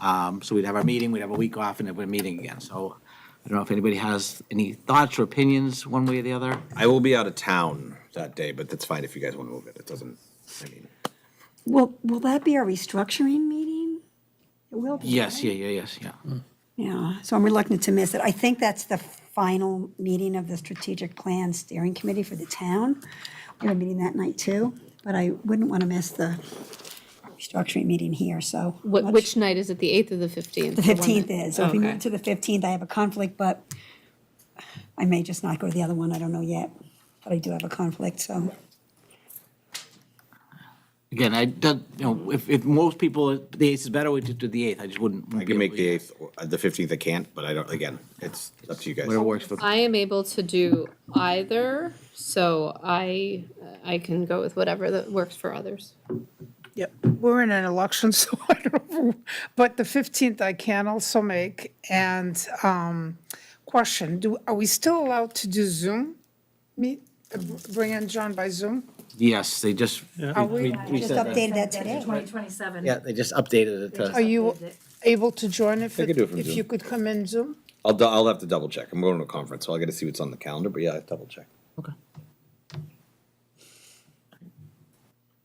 So we'd have our meeting, we'd have a week off, and then we're meeting again. So I don't know if anybody has any thoughts or opinions, one way or the other. I will be out of town that day, but that's fine if you guys want to move it. It doesn't, I mean. Will that be our restructuring meeting? It will be. Yes, right? yeah. Yeah, so I'm reluctant to miss it. I think that's the final meeting of the strategic plan steering committee for the town. We have a meeting that night too, but I wouldn't want to miss the restructuring meeting here, so. Which night is it, the 8th or the 15th? The 15th is, so if we Okay. move to the 15th, I have a conflict, but I may just not go to the other one, I don't know yet. But I do have a conflict, so. Again, if most people, the 8th is better, we just do the 8th. I just wouldn't. I can make the 8th, the 15th I can't, but I don't, again, it's up to you guys. Whatever works for. I am able to do either, so I can go with whatever that works for others. Yep, we're in an election, so I don't know, but the 15th I can also make. And question, are we still allowed to do Zoom? Bring in John by Zoom? Yes, they just. Are we? Just updated that today. 2027. Yeah, they just updated it to. Are you able to join if I could do it from if Zoom. you could come in Zoom? I'll have to double check. I'm going to a conference, so I gotta see what's on the calendar, but yeah, I double check. Okay.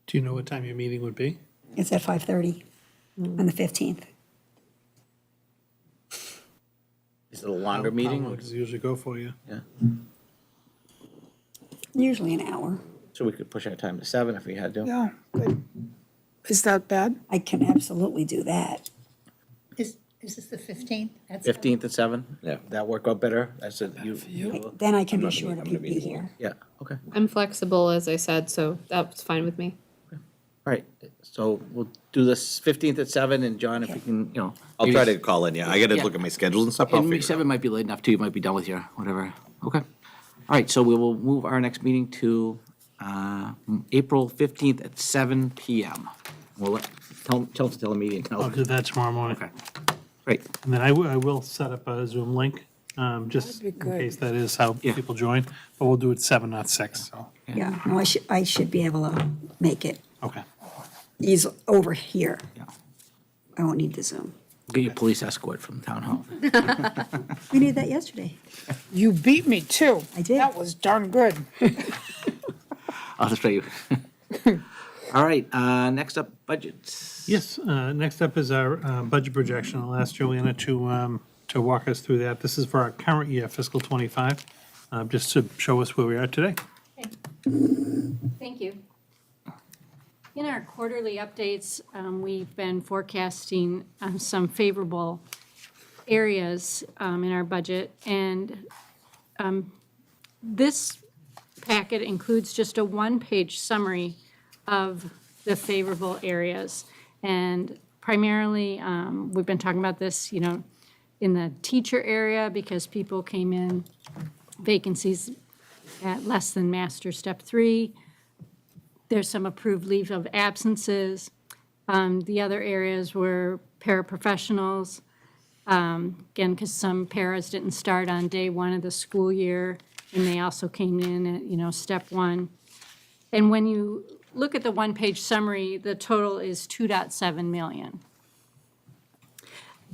Do you know what time your meeting would be? It's at 5:30 on the 15th. Is it a longer How meeting? long does it usually go for you? Yeah, Usually an hour. so we could push our time to 7 if we had to. Yeah, good. Is that bad? I can absolutely do that. Is this the 15th? 15th at 7? Yeah. That work out better? That's it. You. Then I can be not sure gonna to be- I'm gonna be be here. Yeah, okay. I'm flexible, as I said, so that's fine with me. All right, so we'll do this 15th at 7, and John, if you can, I'll maybe try to call in, yeah. I gotta Yeah. look at my schedules and stuff. I'll And figure it 7 out. might be late enough too, you might be done with your, whatever. Okay. All right, so we will move our next meeting to April 15th at 7 PM. We'll let Chelmsford Telemedia I'll know. do that tomorrow morning. Okay, great. And then I will set up a Zoom link, just That'd be in good. case that is how Yeah. people join. But we'll do it 7, not 6, so, Yeah, no, I should be able to make it. okay. He's over here. Yeah. I won't need the Zoom. Get your police escort from town hall. We did that yesterday. You beat me too. I did. That was darn good. I'll just show you. All right, next up, budgets. Yes, next up is our budget projection. I'll ask Joanna to walk us through that. This is for our current year, fiscal '25, just to show us where we are today. Thank you. In our quarterly updates, we've been forecasting some favorable areas in our budget. And this packet includes just a one-page summary of the favorable areas. And primarily, we've been talking about this, in the teacher area because people came in vacancies at less than master step 3. There's some approved leave of absences. The other areas were paraprofessionals. Again, because some paras didn't start on day 1 of the school year, and they also came in at, step 1. And when you look at the one-page summary, the total is 2.7 million.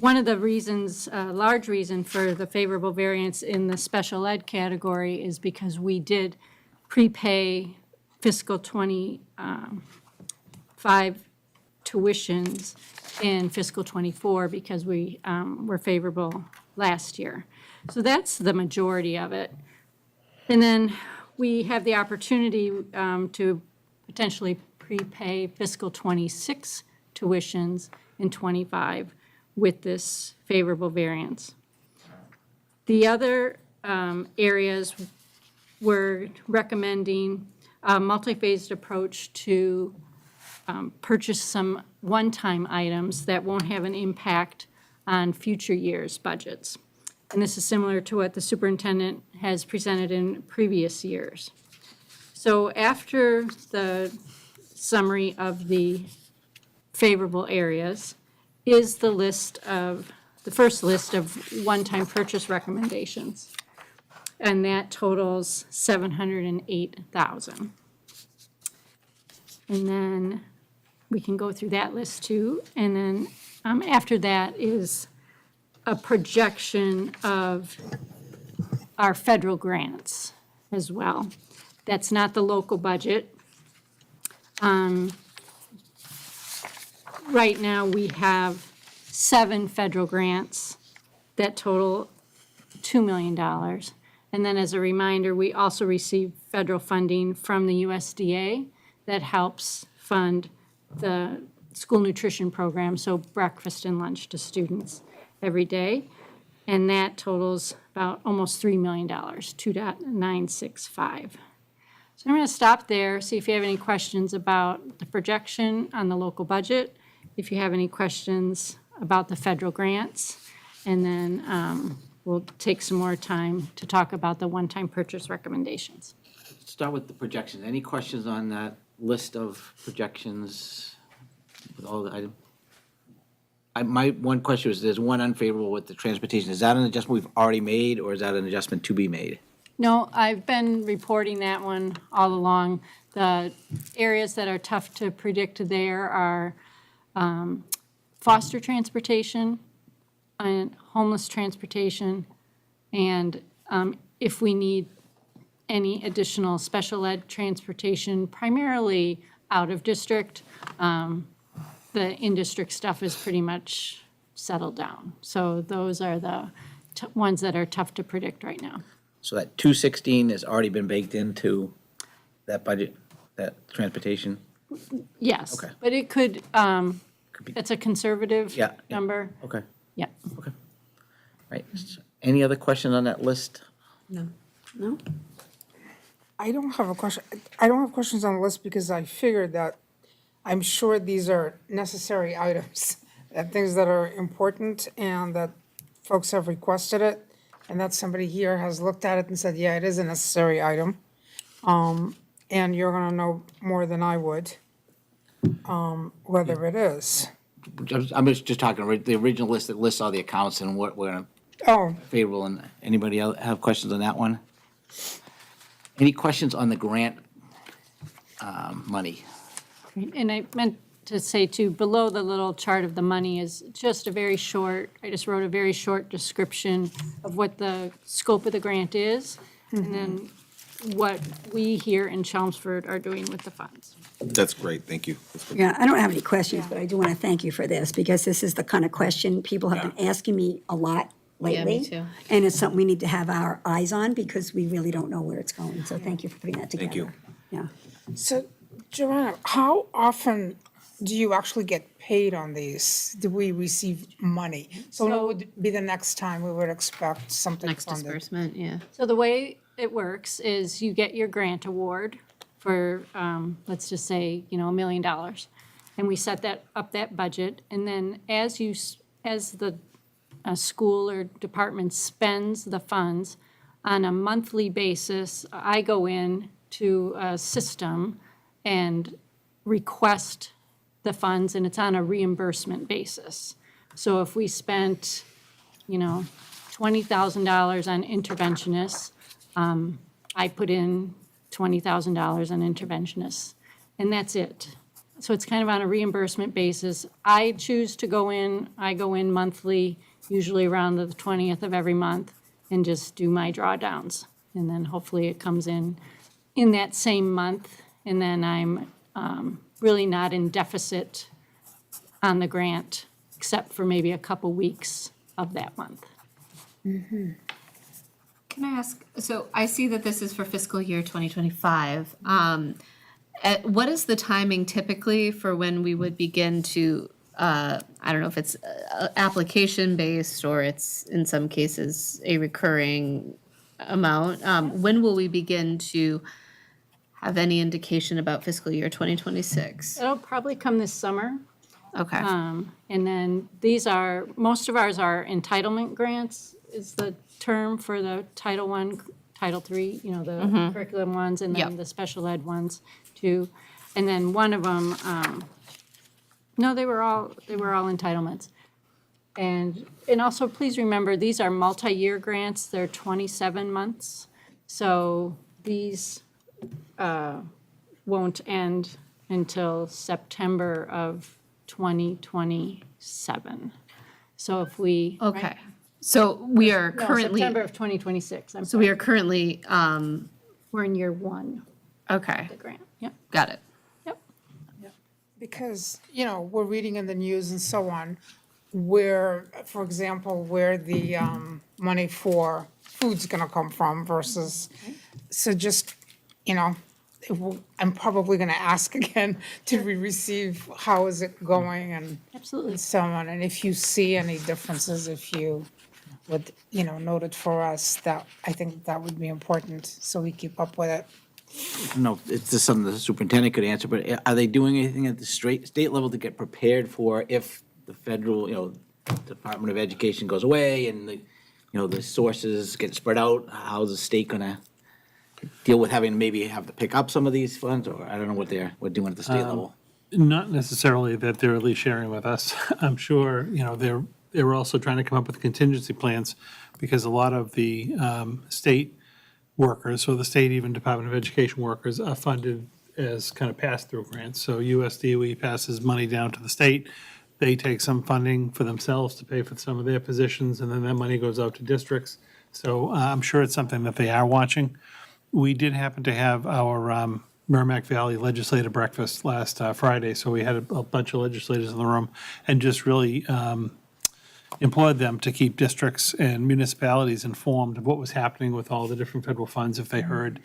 One of the reasons, a large reason for the favorable variance in the special ed category is because we did prepay fiscal 25 tuitions in fiscal 24 because we were favorable last year. So that's the majority of it. And then we have the opportunity to potentially prepay fiscal 26 tuitions in 25 with this favorable variance. The other areas we're recommending a multi-phased approach to purchase some one-time items that won't have an impact on future years' budgets. And this is similar to what the superintendent has presented in previous years. So after the summary of the favorable areas is the first list of one-time purchase recommendations. And that totals $708,000. And then we can go through that list too. And then after that is a projection of our federal grants as well. That's not the local budget. Right now, we have 7 federal grants that total $2 million. And then as a reminder, we also receive federal funding from the USDA that helps fund the school nutrition program, so breakfast and lunch to students every day. And that totals about almost $3 million, 2.965. So I'm going to stop there, see if you have any questions about the projection on the local budget, if you have any questions about the federal grants, and then we'll take some more time to talk about the one-time purchase recommendations. Start with the projections. Any questions on that list of projections with all the items? My one question was, there's one unfavorable with the transportation. Is that an adjustment we've already made, or is that an adjustment to be made? No, I've been reporting that one all along. The areas that are tough to predict there are foster transportation and homeless transportation, and if we need any additional special ed transportation, primarily out of district, the in-district stuff is pretty much settled down. So those are the ones that are tough to predict right now. So that 216 has already been baked into that budget, that transportation? Yes. Okay. But it could, it's a conservative Yeah, yeah. number. Okay, Yeah. okay. Right. Any other questions on that list? No. I don't have a question. I don't have questions on the list because I figured that I'm sure these are necessary items, and things that are important and that folks have requested it, and that somebody here has looked at it and said, yeah, it is a necessary item. And you're gonna know more than I would, whether it is. I'm just talking the original list that lists all the accounts and what we're Oh, favorable, and anybody else have questions on that one? Any questions on the grant money? And I meant to say too, below the little chart of the money is just a very short, I just wrote a very short description of what the scope of the grant is, and then what we here in Chelmsford are doing with the funds. That's great, thank you. That's good. Yeah, I don't have any questions, but I do want to thank you for this, because this is the kind of question people have been asking me a lot lately. me too. And it's something we need to have our eyes on, because we really don't know where it's going. So thank you for putting that together. Thank you. Yeah. so Joanna, how often do you actually get paid on these? Do we receive money? So what would be the next time we would expect something Next funded? disbursement, yeah. So the way it works is you get your grant award for, let's just say, $1 million. And we set that budget, and then as the school or department spends the funds on a monthly basis, I go in to a system and request the funds, and it's on a reimbursement basis. So if we spent, $20,000 on interventionists, I put in $20,000 on interventionists. and that's it. So it's kind of on a reimbursement basis. I choose to go in, I go in monthly, usually around the 20th of every month, and just do my drawdowns. And then hopefully it comes in that same month, and then I'm really not in deficit on the grant, except for maybe a couple weeks of that month. Can I ask, so I see that this is for fiscal year 2025. What is the timing typically for when we would begin to, I don't know if it's application-based or it's in some cases a recurring amount? When will we begin to have any indication about fiscal year 2026? It'll probably come this summer. Okay. And then most of ours are entitlement grants is the term for the Title I, Title III, the curriculum ones, and then Yep. the special ed ones too. And then one of them, no, they were all entitlements. And also, please remember, these are multi-year grants. They're 27 months. So these won't end until September of 2027. So if we. Okay. So we are No, currently, September of 2026. so we are currently, We're in year one okay, of the grant. Yep. got it. Yep. Because, we're reading in the news and so on, where, for example, where the money for food's gonna come from versus, so just, I'm probably gonna ask again, did we receive, how is it going and Absolutely. so on, and if you see any differences, if you would, note it for us, that, I think that would be important, so we keep up with it. No, it's just something the superintendent could answer, but are they doing anything at the state level to get prepared for if the federal, Department of Education goes away and the sources get spread out? How's the state gonna deal with having maybe have to pick up some of these funds, or I don't know what they're doing at the state level? Not necessarily that they're at least sharing with us. I'm sure, they were also trying to come up with contingency plans because a lot of the state workers, or the state even Department of Education workers, are funded as kind of pass-through grants. So USDOE passes money down to the state. They take some funding for themselves to pay for some of their positions, and then that money goes out to districts. So I'm sure it's something that they are watching. We did happen to have our Merrimack Valley Legislative Breakfast last Friday, so we had a bunch of legislators in the room and just really implored them to keep districts and municipalities informed of what was happening with all the different federal funds, if they heard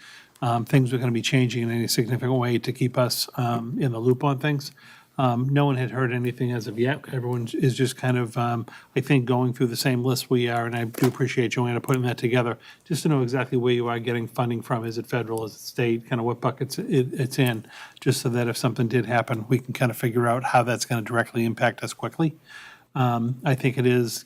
things were going to be changing in any significant way, to keep us in the loop on things. No one had heard anything as of yet. Everyone is just kind of, I think, going through the same list we are, and I do appreciate Joanna putting that together, just to know exactly where you are getting funding from. Is it federal, is it state, kind of what buckets it's in, just so that if something did happen, we can kind of figure out how that's going to directly impact us quickly. I think it is,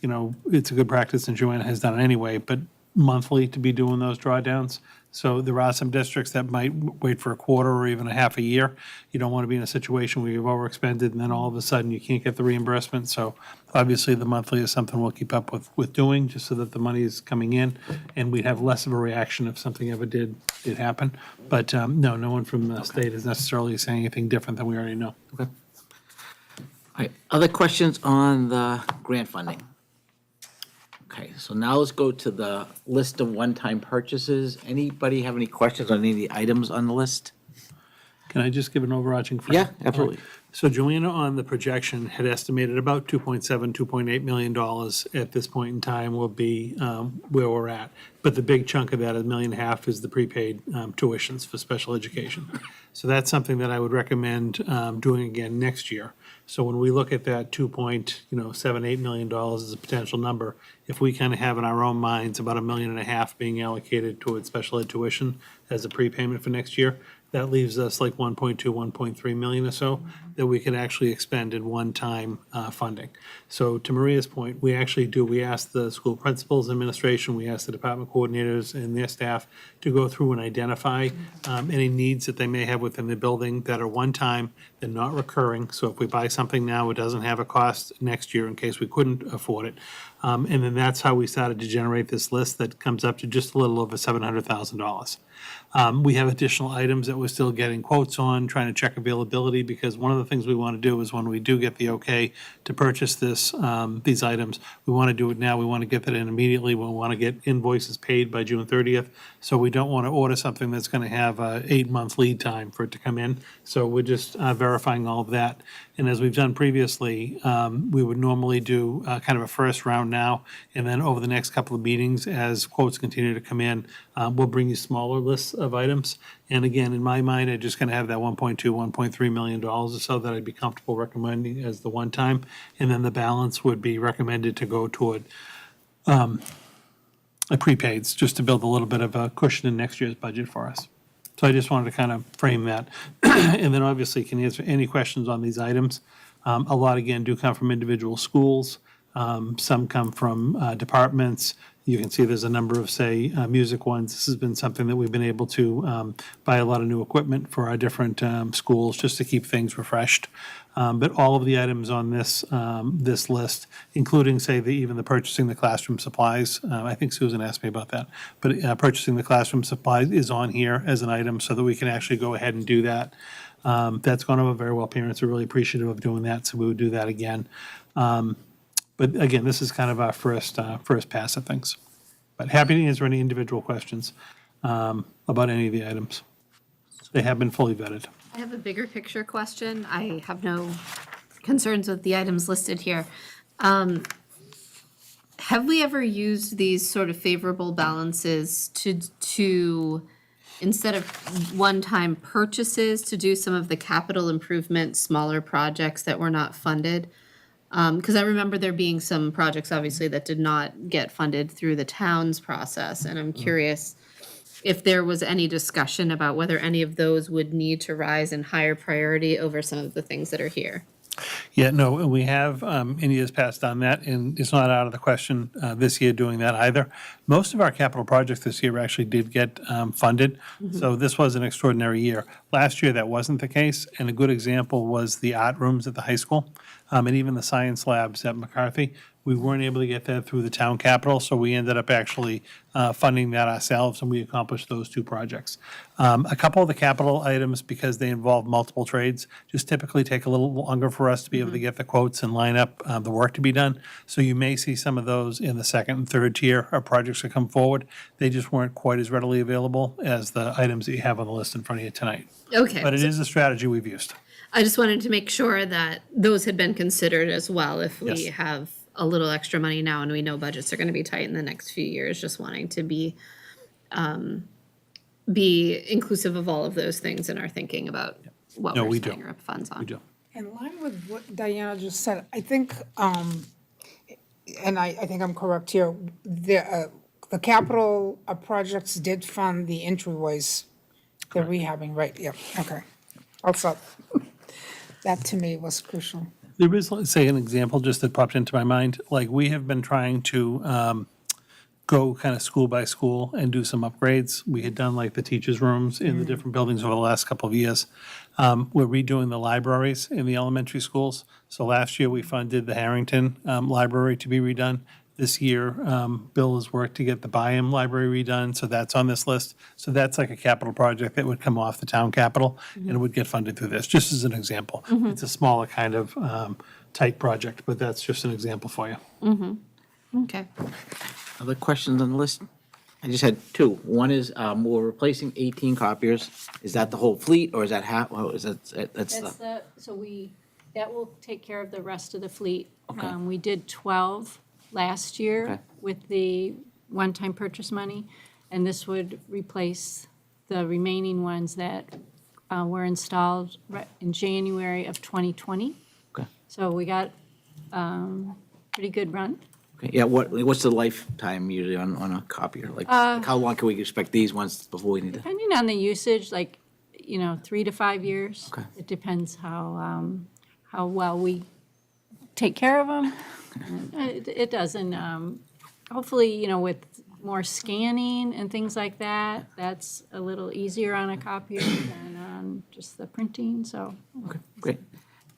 it's a good practice, and Joanna has done it anyway, but monthly to be doing those drawdowns. So there are some districts that might wait for a quarter or even a half a year. You don't want to be in a situation where you've overexpended and then all of a sudden you can't get the reimbursement. So obviously the monthly is something we'll keep up with doing, just so that the money is coming in and we'd have less of a reaction if something ever did happen. But no one from the state is necessarily saying anything different than we already know. Okay. All right, other questions on the grant funding? Okay, so now let's go to the list of one-time purchases. Anybody have any questions on any of the items on the list? Can I just give an overarching frame? Yeah, absolutely. So Joanna on the projection had estimated about $2.7, $2.8 million at this point in time will be where we're at. But the big chunk of that, $1.5 million, is the prepaid tuitions for special education. So that's something that I would recommend doing again next year. So when we look at that $2.78 million as a potential number, if we kind of have in our own minds about $1.5 million being allocated towards special ed tuition as a prepayment for next year, that leaves us like 1.2, 1.3 million or so that we could actually expend in one-time funding. So to Maria's point, we ask the school principals, administration, we ask the department coordinators and their staff to go through and identify any needs that they may have within the building that are one-time, they're not recurring. So if we buy something now, it doesn't have a cost next year in case we couldn't afford it. And then that's how we started to generate this list that comes up to just a little over $700,000. We have additional items that we're still getting quotes on, trying to check availability, because one of the things we want to do is when we do get the okay to purchase these items, we want to do it now. We want to get that in immediately. We want to get invoices paid by June 30th. So we don't want to order something that's going to have a 8-month lead time for it to come in. So we're just verifying all of that. And as we've done previously, we would normally do kind of a first round now, and then over the next couple of meetings, as quotes continue to come in, we'll bring you smaller lists of items. And again, in my mind, I'm just going to have that $1.3 million or so that I'd be comfortable recommending as the one time. And then the balance would be recommended to go toward a prepaids, just to build a little bit of a cushion in next year's budget for us. So I just wanted to kind of frame that. And then obviously can answer any questions on these items. A lot, again, do come from individual schools. Some come from departments. You can see there's a number of, say, music ones. This has been something that we've been able to buy a lot of new equipment for our different schools just to keep things refreshed. But all of the items on this list, including, say, even the purchasing the classroom supplies, I think Susan asked me about that, but purchasing the classroom supplies is on here as an item so that we can actually go ahead and do that. That's gone over very well. Parents are really appreciative of doing that, so we would do that again. But again, this is kind of our first pass at things. But happy to answer any individual questions about any of the items. They have been fully vetted. I have a bigger picture question. I have no concerns with the items listed here. Have we ever used these sort of favorable balances to instead of one-time purchases, to do some of the capital improvement, smaller projects that were not funded? Because I remember there being some projects, obviously, that did not get funded through the town's process, and I'm curious if there was any discussion about whether any of those would need to rise in higher priority over some of the things that are here. Yeah, no, we have in years past done that, and it's not out of the question this year doing that either. Most of our capital projects this year actually did get funded, so this was an extraordinary year. Last year, that wasn't the case, and a good example was the art rooms at the high school, and even the science labs at McCarthy. We weren't able to get that through the town capital, so we ended up actually funding that ourselves, and we accomplished those two projects. A couple of the capital items, because they involve multiple trades, just typically take a little longer for us to be able to get the quotes and line up the work to be done. So you may see some of those in the second and third tier of projects that come forward. They just weren't quite as readily available as the items that you have on the list in front of you tonight. Okay. But it is a strategy we've used. I just wanted to make sure that those had been considered as well if we Yes. have a little extra money now and we know budgets are going to be tight in the next few years, just wanting to be inclusive of all of those things in our thinking about what No, we're we do. spending our funds on. We do. In line with what Diana just said, I think, and I think I'm correct here, the capital projects did fund the entryways, the rehabbing, right? Yep, okay. Also, that to me was crucial. There is, let's say, an example just that popped into my mind. Like, we have been trying to go kind of school by school and do some upgrades. We had done like the teachers' rooms in the different buildings over the last couple of years. We're redoing the libraries in the elementary schools. So last year, we funded the Harrington Library to be redone. This year, Bill has worked to get the Byham Library redone, so that's on this list. So that's like a capital project that would come off the town capital and it would get funded through this, just as an example. It's a smaller kind of tight project, but that's just an example for you. Okay. Other questions on the list? I just had two. One is, we're replacing 18 copiers. Is that the whole fleet, or is that half, oh, is that, that's the, That will take care of the rest of the fleet. Okay. We did 12 last year Okay. with the one-time purchase money, and this would replace the remaining ones that were installed in January of 2020. okay. So we got pretty good run. Okay, yeah, what's the lifetime usually on a copier? Like how long can we expect these ones before we need to? Depending on the usage, 3 to 5 years. Okay. It depends how well we take care of them. It doesn't, hopefully, with more scanning and things like that, that's a little easier on a copier than on just the printing, so. Okay, great.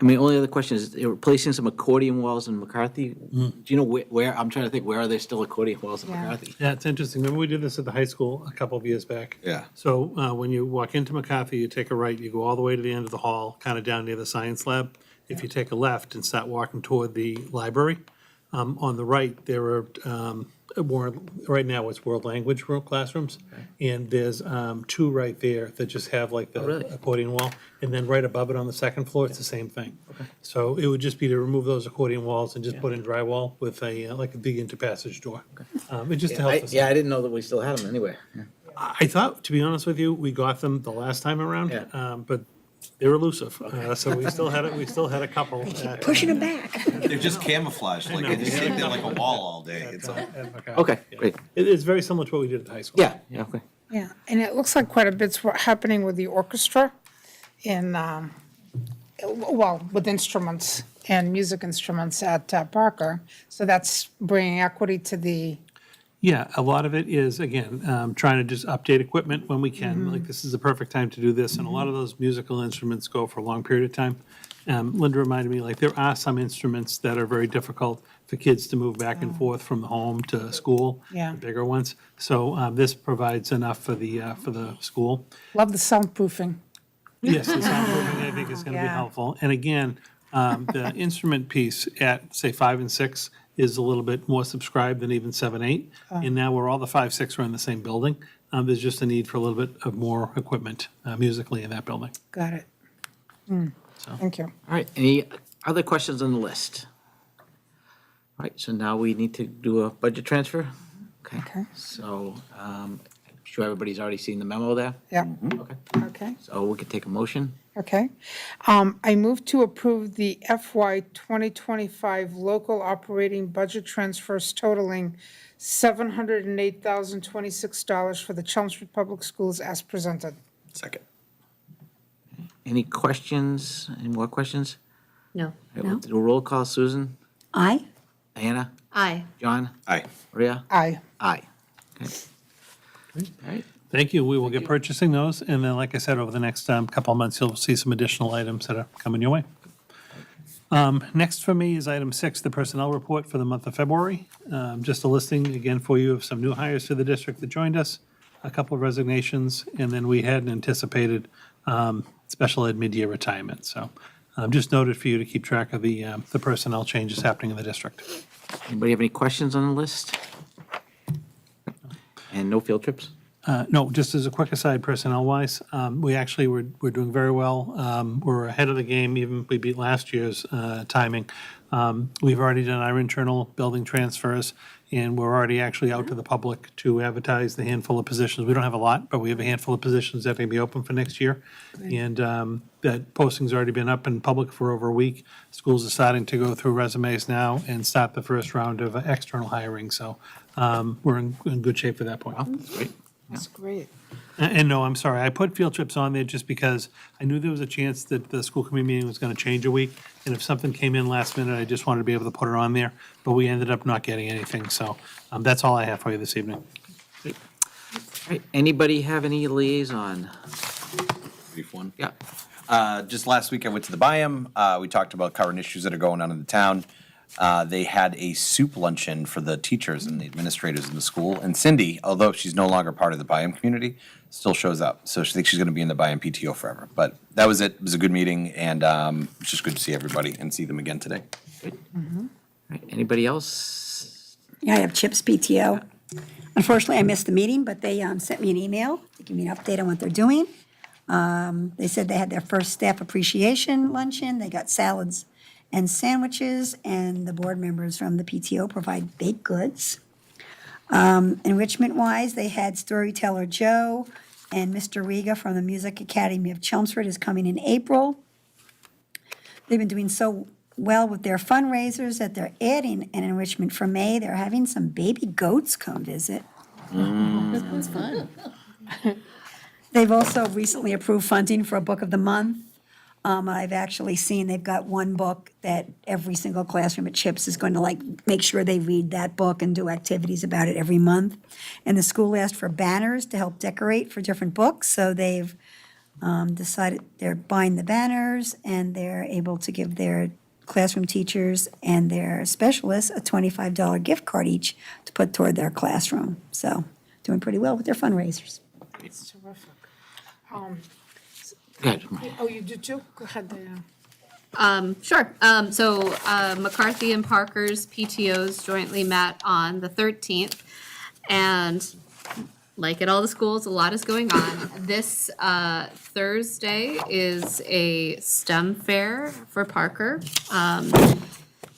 I mean, only other question is, they're replacing some accordion walls in McCarthy. Do you know where, I'm trying to think, where are there still accordion walls in Yeah. McCarthy? Yeah, it's interesting. Remember we did this at the high school a couple of years back? Yeah. So when you walk into McCarthy, you take a right, you go all the way to the end of the hall, kind of down near the science lab. If you take a left and start walking toward the library, on the right, there are, right now it's world language classrooms. And there's two right there that just have like the really? accordion wall. And then right above it on the second floor, it's the same thing. So it would just be to remove those accordion walls and just put in drywall with a, like a big interpassage door. It just helps us. Yeah, I didn't know that we still had them anyway. I thought, to be honest with you, we got them the last time around, Yeah. but they're elusive. So we still had a couple. Pushing them back. They're just camouflaged, like they just sit there like a wall all day. It's all. Okay, great. It's very similar to what we did at the high school. Yeah, okay. Yeah, and it looks like quite a bit's happening with the orchestra in, well, with instruments and music instruments at Parker. So that's bringing equity to the, Yeah, a lot of it is, again, trying to just update equipment when we can. Like, this is the perfect time to do this, and a lot of those musical instruments go for a long period of time. Linda reminded me, like, there are some instruments that are very difficult for kids to move back and forth from home to school. Yeah. The bigger ones. So this provides enough for the school. love the soundproofing. Yes, the soundproofing, I think, is going to be Yeah. helpful. And again, the instrument piece at, say, 5 and 6 is a little bit more subscribed than even 7, 8. And now where all the 5, 6 are in the same building, there's just a need for a little bit of more equipment musically in that building. Got it. Thank you. All right, any other questions on the list? All right, so now we need to do a budget transfer? Okay. So, I'm sure everybody's already seen the memo there? Yeah, Okay, okay. so we could take a motion. Okay. I move to approve the FY 2025 local operating budget transfers totaling $708,026 for the Chelmsford Public Schools as presented. Second. Any questions, any more questions? No. All right, we'll do a roll call. Susan? Aye. Diana? Aye. John? Aye. Maria? Aye. Aye. Okay. All right, Thank you. We will get purchasing those. And then, like I said, over the next couple of months, you'll see some additional items that are coming your way. Next for me is item 6, the personnel report for the month of February. Just a listing again for you of some new hires to the district that joined us, a couple of resignations, and then we had anticipated special ed mid-year retirement. So just noted for you to keep track of the personnel changes happening in the district. anybody have any questions on the list? And no field trips? No, just as a quick aside, personnel-wise, we actually, we're doing very well. We're ahead of the game, even we beat last year's timing. We've already done our internal building transfers, and we're already actually out to the public to advertise the handful of positions. We don't have a lot, but we have a handful of positions that may be open for next year. And that posting's already been up in public for over a week. Schools are starting to go through resumes now and start the first round of external hiring. So we're in good shape for that point. That's great. That's great. And no, I'm sorry, I put field trips on there just because I knew there was a chance that the school committee meeting was going to change a week. And if something came in last minute, I just wanted to be able to put it on there. But we ended up not getting anything, so that's all I have for you this evening. All right, anybody have any liaison? Brief one. Yeah. Just last week, I went to the Biome. We talked about current issues that are going on in the town. They had a soup luncheon for the teachers and the administrators in the school. And Cindy, although she's no longer part of the Biome community, still shows up. So she thinks she's going to be in the Biome PTO forever. But that was it. It was a good meeting, and it's just good to see everybody and see them again today. All right, anybody else? Yeah, I have CHIPS PTO. Unfortunately, I missed the meeting, but they sent me an email to give me an update on what they're doing. They said they had their first staff appreciation luncheon. They got salads and sandwiches, and the board members from the PTO provide baked goods. Enrichment-wise, they had Storyteller Joe and Mr. Riga from the Music Academy of Chelmsford is coming in April. They've been doing so well with their fundraisers that they're adding an enrichment for May. They're having some baby goats come visit. Sounds fun. They've also recently approved funding for a book of the month. I've actually seen they've got one book that every single classroom at CHIPS is going to make sure they read that book and do activities about it every month. And the school asked for banners to help decorate for different books, so they've decided they're buying the banners, and they're able to give their classroom teachers and their specialists a $25 gift card each to put toward their classroom. So doing pretty well with their fundraisers. It's terrific. Good. Oh, you do too? Go ahead, Diane. Sure. McCarthy and Parker's PTOs jointly met on the 13th, and like at all the schools, a lot is going on. This Thursday is a STEM fair for Parker.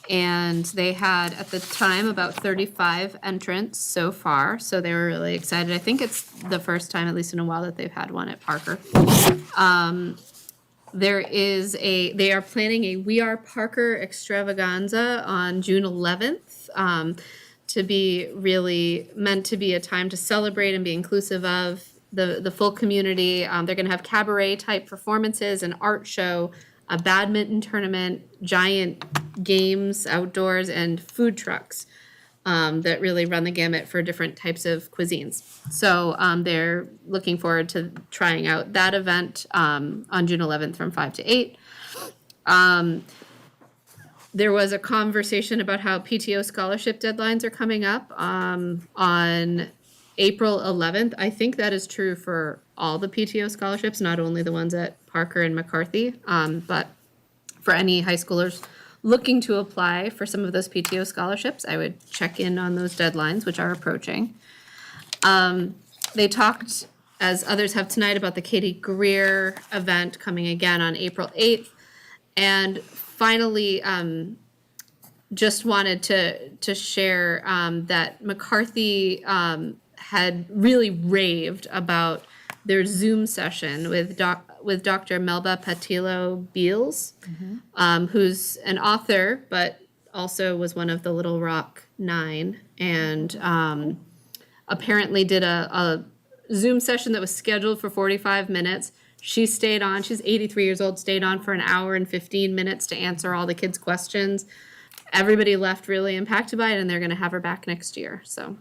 And they had, at the time, about 35 entrants so far, so they were really excited. I think it's the first time, at least in a while, that they've had one at Parker. They are planning a We Are Parker extravaganza on June 11th, to be really meant to be a time to celebrate and be inclusive of the full community. They're gonna have cabaret-type performances, an art show, a badminton tournament, giant games outdoors, and food trucks that really run the gamut for different types of cuisines. So they're looking forward to trying out that event on June 11th from 5 to 8. There was a conversation about how PTO scholarship deadlines are coming up on April 11th. I think that is true for all the PTO scholarships, not only the ones at Parker and McCarthy, but for any high schoolers looking to apply for some of those PTO scholarships, I would check in on those deadlines, which are approaching. They talked, as others have tonight, about the Katie Greer event coming again on April 8th. And finally, just wanted to share that McCarthy had really raved about their Zoom session with Dr. Melba Pattillo-Beals, who's an author, but also was one of the Little Rock Nine, and apparently did a Zoom session that was scheduled for 45 minutes. She stayed on, she's 83 years old, stayed on for an hour and 15 minutes to answer all the kids' questions. Everybody left really impacted by it, and they're gonna have her back next year, so.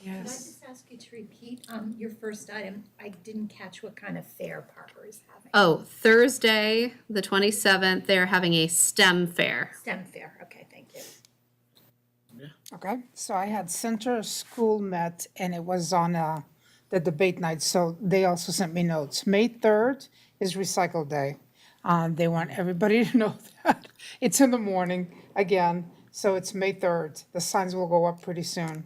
Yes. Can I just ask you to repeat your first item? I didn't catch what kind of fair Parker is having. Oh, Thursday, the 27th, they're having a STEM fair. STEM fair, okay, thank you. Okay, so I had Center School met, and it was on the debate night, so they also sent me notes. May 3rd is Recycle Day. They want everybody to know that. It's in the morning, again, so it's May 3rd. The signs will go up pretty soon.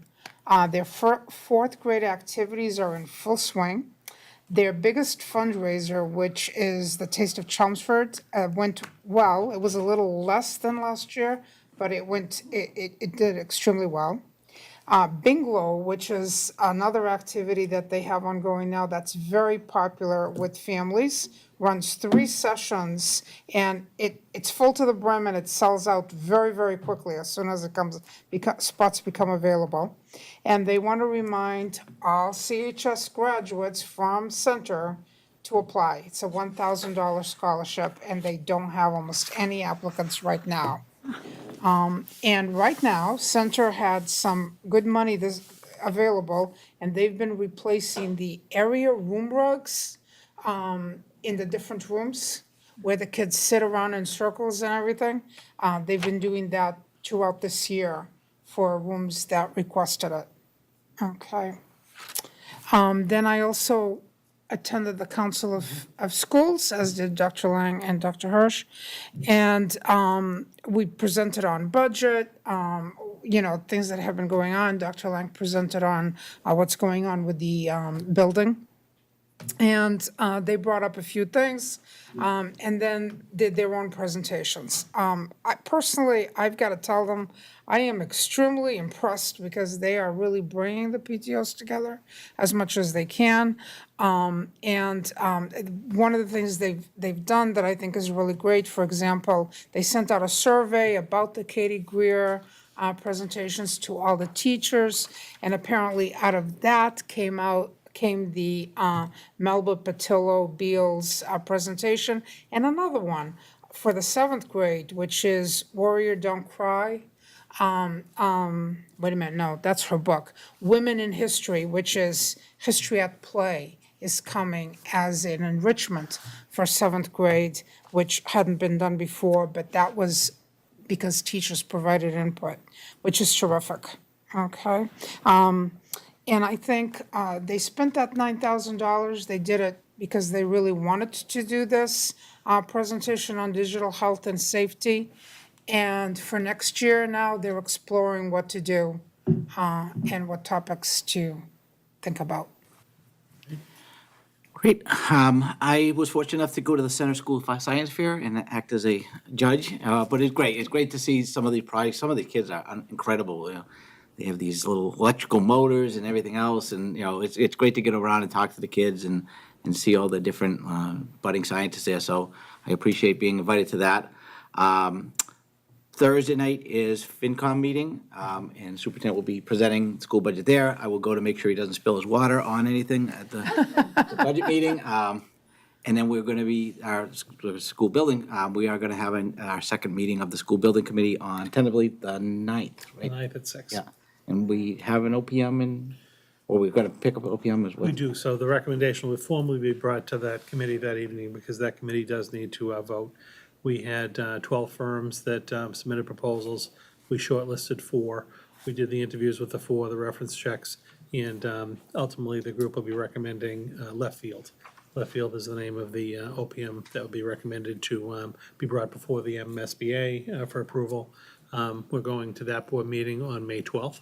Their fourth grade activities are in full swing. Their biggest fundraiser, which is the Taste of Chelmsford, went well. It was a little less than last year, but it did extremely well. Bingo, which is another activity that they have ongoing now that's very popular with families, runs 3 sessions, and it's full to the brim, and it sells out very, very quickly as soon as spots become available. And they want to remind all CHS graduates from Center to apply. It's a $1,000 scholarship, and they don't have almost any applicants right now. And right now, Center had some good money available, and they've been replacing the area room rugs in the different rooms where the kids sit around in circles and everything. They've been doing that throughout this year for rooms that requested it. Okay. Then I also attended the Council of Schools, as did Dr. Lang and Dr. Hirsch. And we presented on budget, things that have been going on. Dr. Lang presented on what's going on with the building. And they brought up a few things, and then did their own presentations. I've got to tell them, I am extremely impressed because they are really bringing the PTOs together as much as they can. And one of the things they've done that I think is really great, for example, they sent out a survey about the Katie Greer presentations to all the teachers, and apparently out of that came the Melba Pattillo-Beals presentation, and another one for the 7th grade, which is Warrior Don't Cry. Wait a minute, no, that's her book. Women in History, which is history at play is coming as an enrichment for 7th grade, which hadn't been done before, but that was because teachers provided input, which is terrific, okay? And I think they spent that $9,000. They did it because they really wanted to do this presentation on digital health and safety. And for next year now, they're exploring what to do and what topics to think about. Great. I was fortunate enough to go to the Center School Science Fair and act as a judge, but it's great. It's great to see some of these projects. Some of the kids are incredible. You know, they have these little electrical motors and everything else, and it's great to get around and talk to the kids and see all the different budding scientists there. So I appreciate being invited to that. Thursday night is FinCom meeting, and Superintendent will be presenting school budget there. I will go to make sure he doesn't spill his water on anything at the budget meeting. And then we're going to be, our school building, we are going to have our second meeting of the school building committee on tentatively the 9th, right? 9th at 6. Yeah, and we have an OPM or we're going to pick up OPM as well. We do, so the recommendation would formally be brought to that committee that evening, because that committee does need to vote. We had 12 firms that submitted proposals. We shortlisted 4. We did the interviews with the 4, the reference checks, and ultimately the group will be recommending Left Field. Left Field is the name of the OPM that will be recommended to be brought before the MSBA for approval. We're going to that board meeting on May 12th.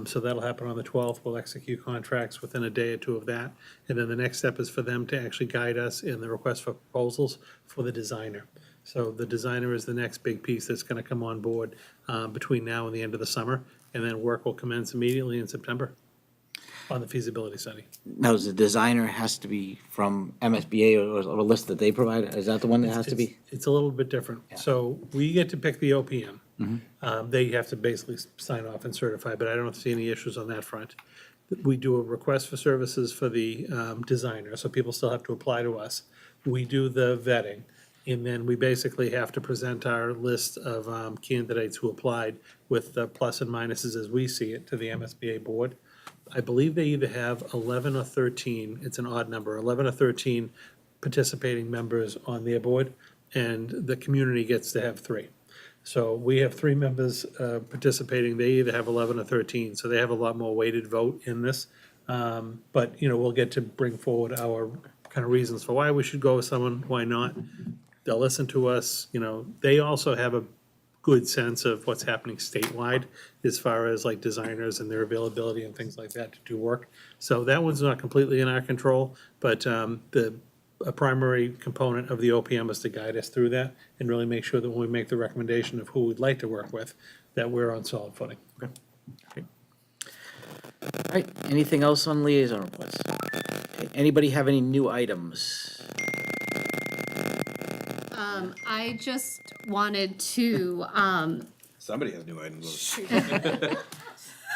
So that'll happen on the 12th. We'll execute contracts within a day or two of that. And then the next step is for them to actually guide us in the request for proposals for the designer. So the designer is the next big piece that's going to come on board between now and the end of the summer. And then work will commence immediately in September on the feasibility study. Now, the designer has to be from MSBA or a list that they provide? Is that the one that has to be? It's a little bit different. So we get to pick the OPM. They have to basically sign off and certify, but I don't see any issues on that front. We do a request for services for the designer, so people still have to apply to us. We do the vetting, and then we basically have to present our list of candidates who applied with the plus and minuses as we see it to the MSBA board. I believe they either have 11 or 13, it's an odd number, 11 or 13 participating members on their board, and the community gets to have 3. So we have 3 members participating. They either have 11 or 13, so they have a lot more weighted vote in this. But, we'll get to bring forward our kind of reasons for why we should go with someone, why not. They'll listen to us. They also have a good sense of what's happening statewide as far as like designers and their availability and things like that to do work. So that one's not completely in our control, but a primary component of the OPM is to guide us through that and really make sure that when we make the recommendation of who we'd like to work with, that we're on solid footing. Okay. Great. All right, anything else on liaison reports? Okay, anybody have any new items? I just wanted to, Somebody has new items.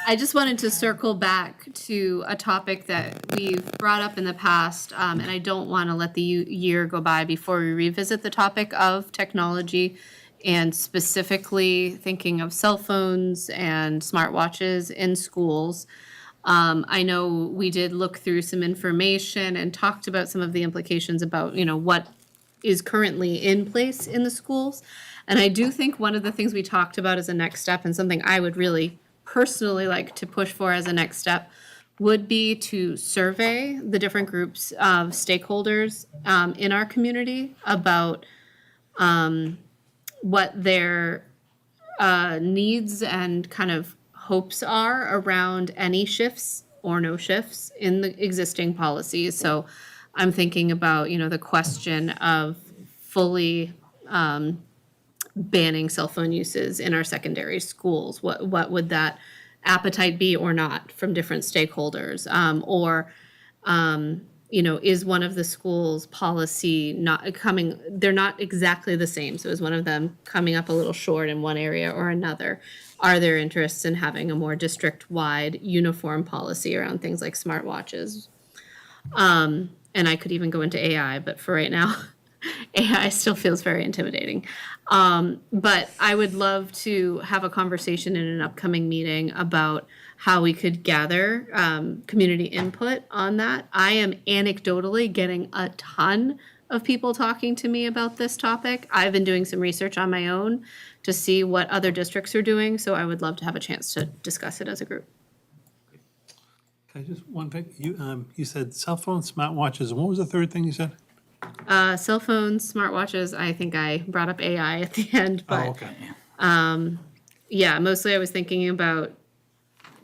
I just wanted to circle back to a topic that we've brought up in the past, and I don't want to let the year go by before we revisit the topic of technology, and specifically thinking of cell phones and smartwatches in schools. I know we did look through some information and talked about some of the implications about, what is currently in place in the schools. And I do think one of the things we talked about as a next step, and something I would really personally like to push for as a next step, would be to survey the different groups of stakeholders in our community about what their needs and kind of hopes are around any shifts or no shifts in the existing policies. So I'm thinking about, the question of fully banning cell phone uses in our secondary schools. What would that appetite be or not from different stakeholders? Is one of the schools' policy not coming, they're not exactly the same. So is one of them coming up a little short in one area or another? Are there interests in having a more district-wide uniform policy around things like smartwatches? And I could even go into AI, but for right now, AI still feels very intimidating. But I would love to have a conversation in an upcoming meeting about how we could gather community input on that. I am anecdotally getting a ton of people talking to me about this topic. I've been doing some research on my own to see what other districts are doing, so I would love to have a chance to discuss it as a group. Can I just, one thing, you said cell phones, smartwatches, and what was the third thing you said? Cell phones, smartwatches, I think I brought up AI at the end, Oh, but okay. yeah, mostly I was thinking about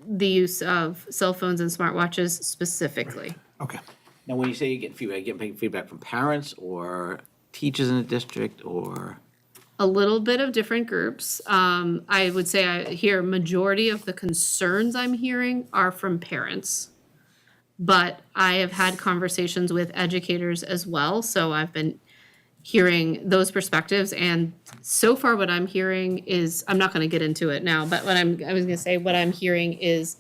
the use of cell phones and smartwatches specifically. Okay. Now, when you say you get feedback from parents or teachers in the district or? A little bit of different groups. I would say I hear majority of the concerns I'm hearing are from parents. But I have had conversations with educators as well, so I've been hearing those perspectives. And so far what I'm hearing is, I'm not gonna get into it now, but what I'm hearing is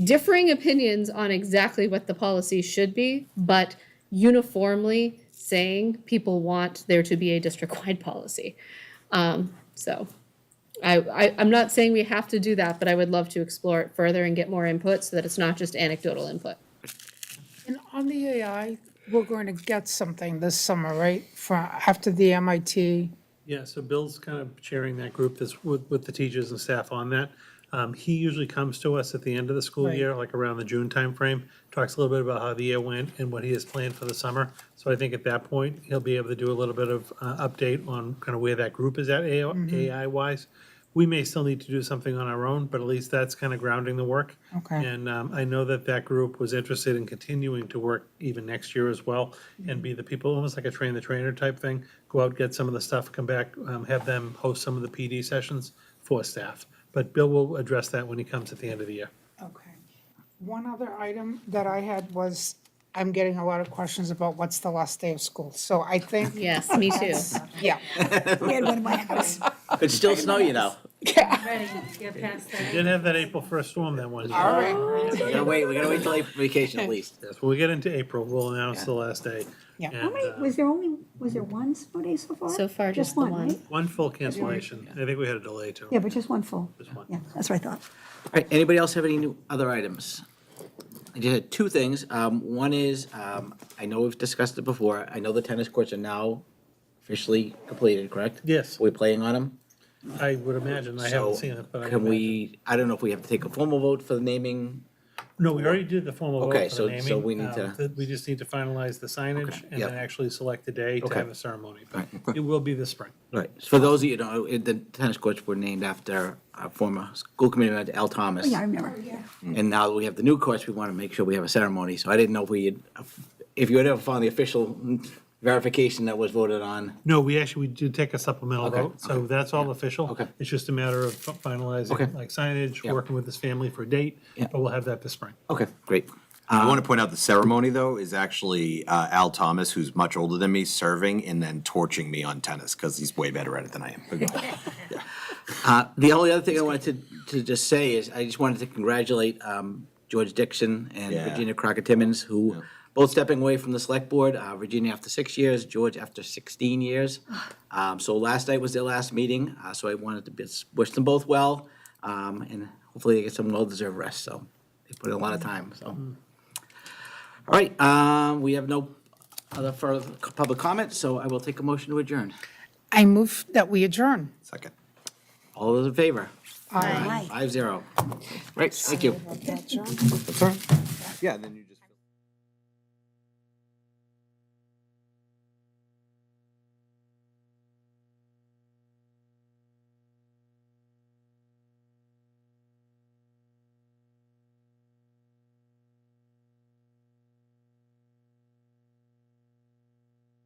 differing opinions on exactly what the policy should be, but uniformly saying people want there to be a district-wide policy. So I'm not saying we have to do that, but I would love to explore it further and get more input so that it's not just anecdotal input. And on the AI, we're going to get something this summer, right? For after the MIT. Yeah, so Bill's kind of chairing that group that's with the teachers and staff on that. He usually comes to us at the end of the school Right. year, like around the June timeframe, talks a little bit about how the year went and what he has planned for the summer. So I think at that point, he'll be able to do a little bit of update on kind of where that group is at AI-wise. We may still need to do something on our own, but at least that's kind of grounding the work. Okay. And I know that that group was interested in continuing to work even next year as well and be the people, almost like a train the trainer type thing. Go out, get some of the stuff, come back, have them host some of the PD sessions for staff. But Bill will address that when he comes at the end of the year. Okay. One other item that I had was, I'm getting a lot of questions about what's the last day of school. So I think. Yes, me too. Yeah. We had one in my house. Could still snow, you know. Ready, get past We that. did have that April 1st storm that one. All right. We gotta wait till April vacation at least. Yes, when we get into April, we'll announce the last day. Yeah. How many, was there one snow day so far? So far, just the one. right? One full cancellation. I think we had a delay too. Yeah, but just one full. Just one. Yeah, that's what I thought. All right, anybody else have any other items? I just had two things. One is, I know we've discussed it before. I know the tennis courts are now officially completed, correct? Yes, We're playing on them? I would imagine. I haven't seen it, but I would Can imagine. we, I don't know if we have to take a formal vote for the naming. No, we already did the formal vote Okay, for the naming. so we need to- We just need to finalize the signage Okay, and yep. then actually select the day to Okay. have a ceremony. But Right. it will be this spring. Right. For those of you who don't know, the tennis courts were named after our former school committee member, Al Thomas. Oh, yeah, I remember. And now that we have the new courts, we want to make sure we have a ceremony. So I didn't know if you had ever found the official verification that was voted on. No, we did take a supplemental Okay, vote, so that's all official. Okay. It's just a matter of Okay. finalizing like signage, Yep. working with his family for a date, Yep. but we'll have that this spring. Okay, great. I want to point out the ceremony, though, is actually Al Thomas, who's much older than me, serving and then torching me on tennis because he's way better at it than I am. But go on. The only other thing I wanted to just say is, I just wanted to congratulate George Dixon and Yeah. Virginia Crockett-Timmons, who both stepping away from the select board, Virginia after 6 years, George after 16 years. So last night was their last meeting, so I wanted to wish them both well, and hopefully they get some well-deserved rest, so they put in a lot of time, so. All right, we have no other further public comment, so I will take a motion to adjourn. I move that we adjourn. Second. All those in favor? Aye. 5-0. Great, thank you. About that, John. Yeah, and then you just.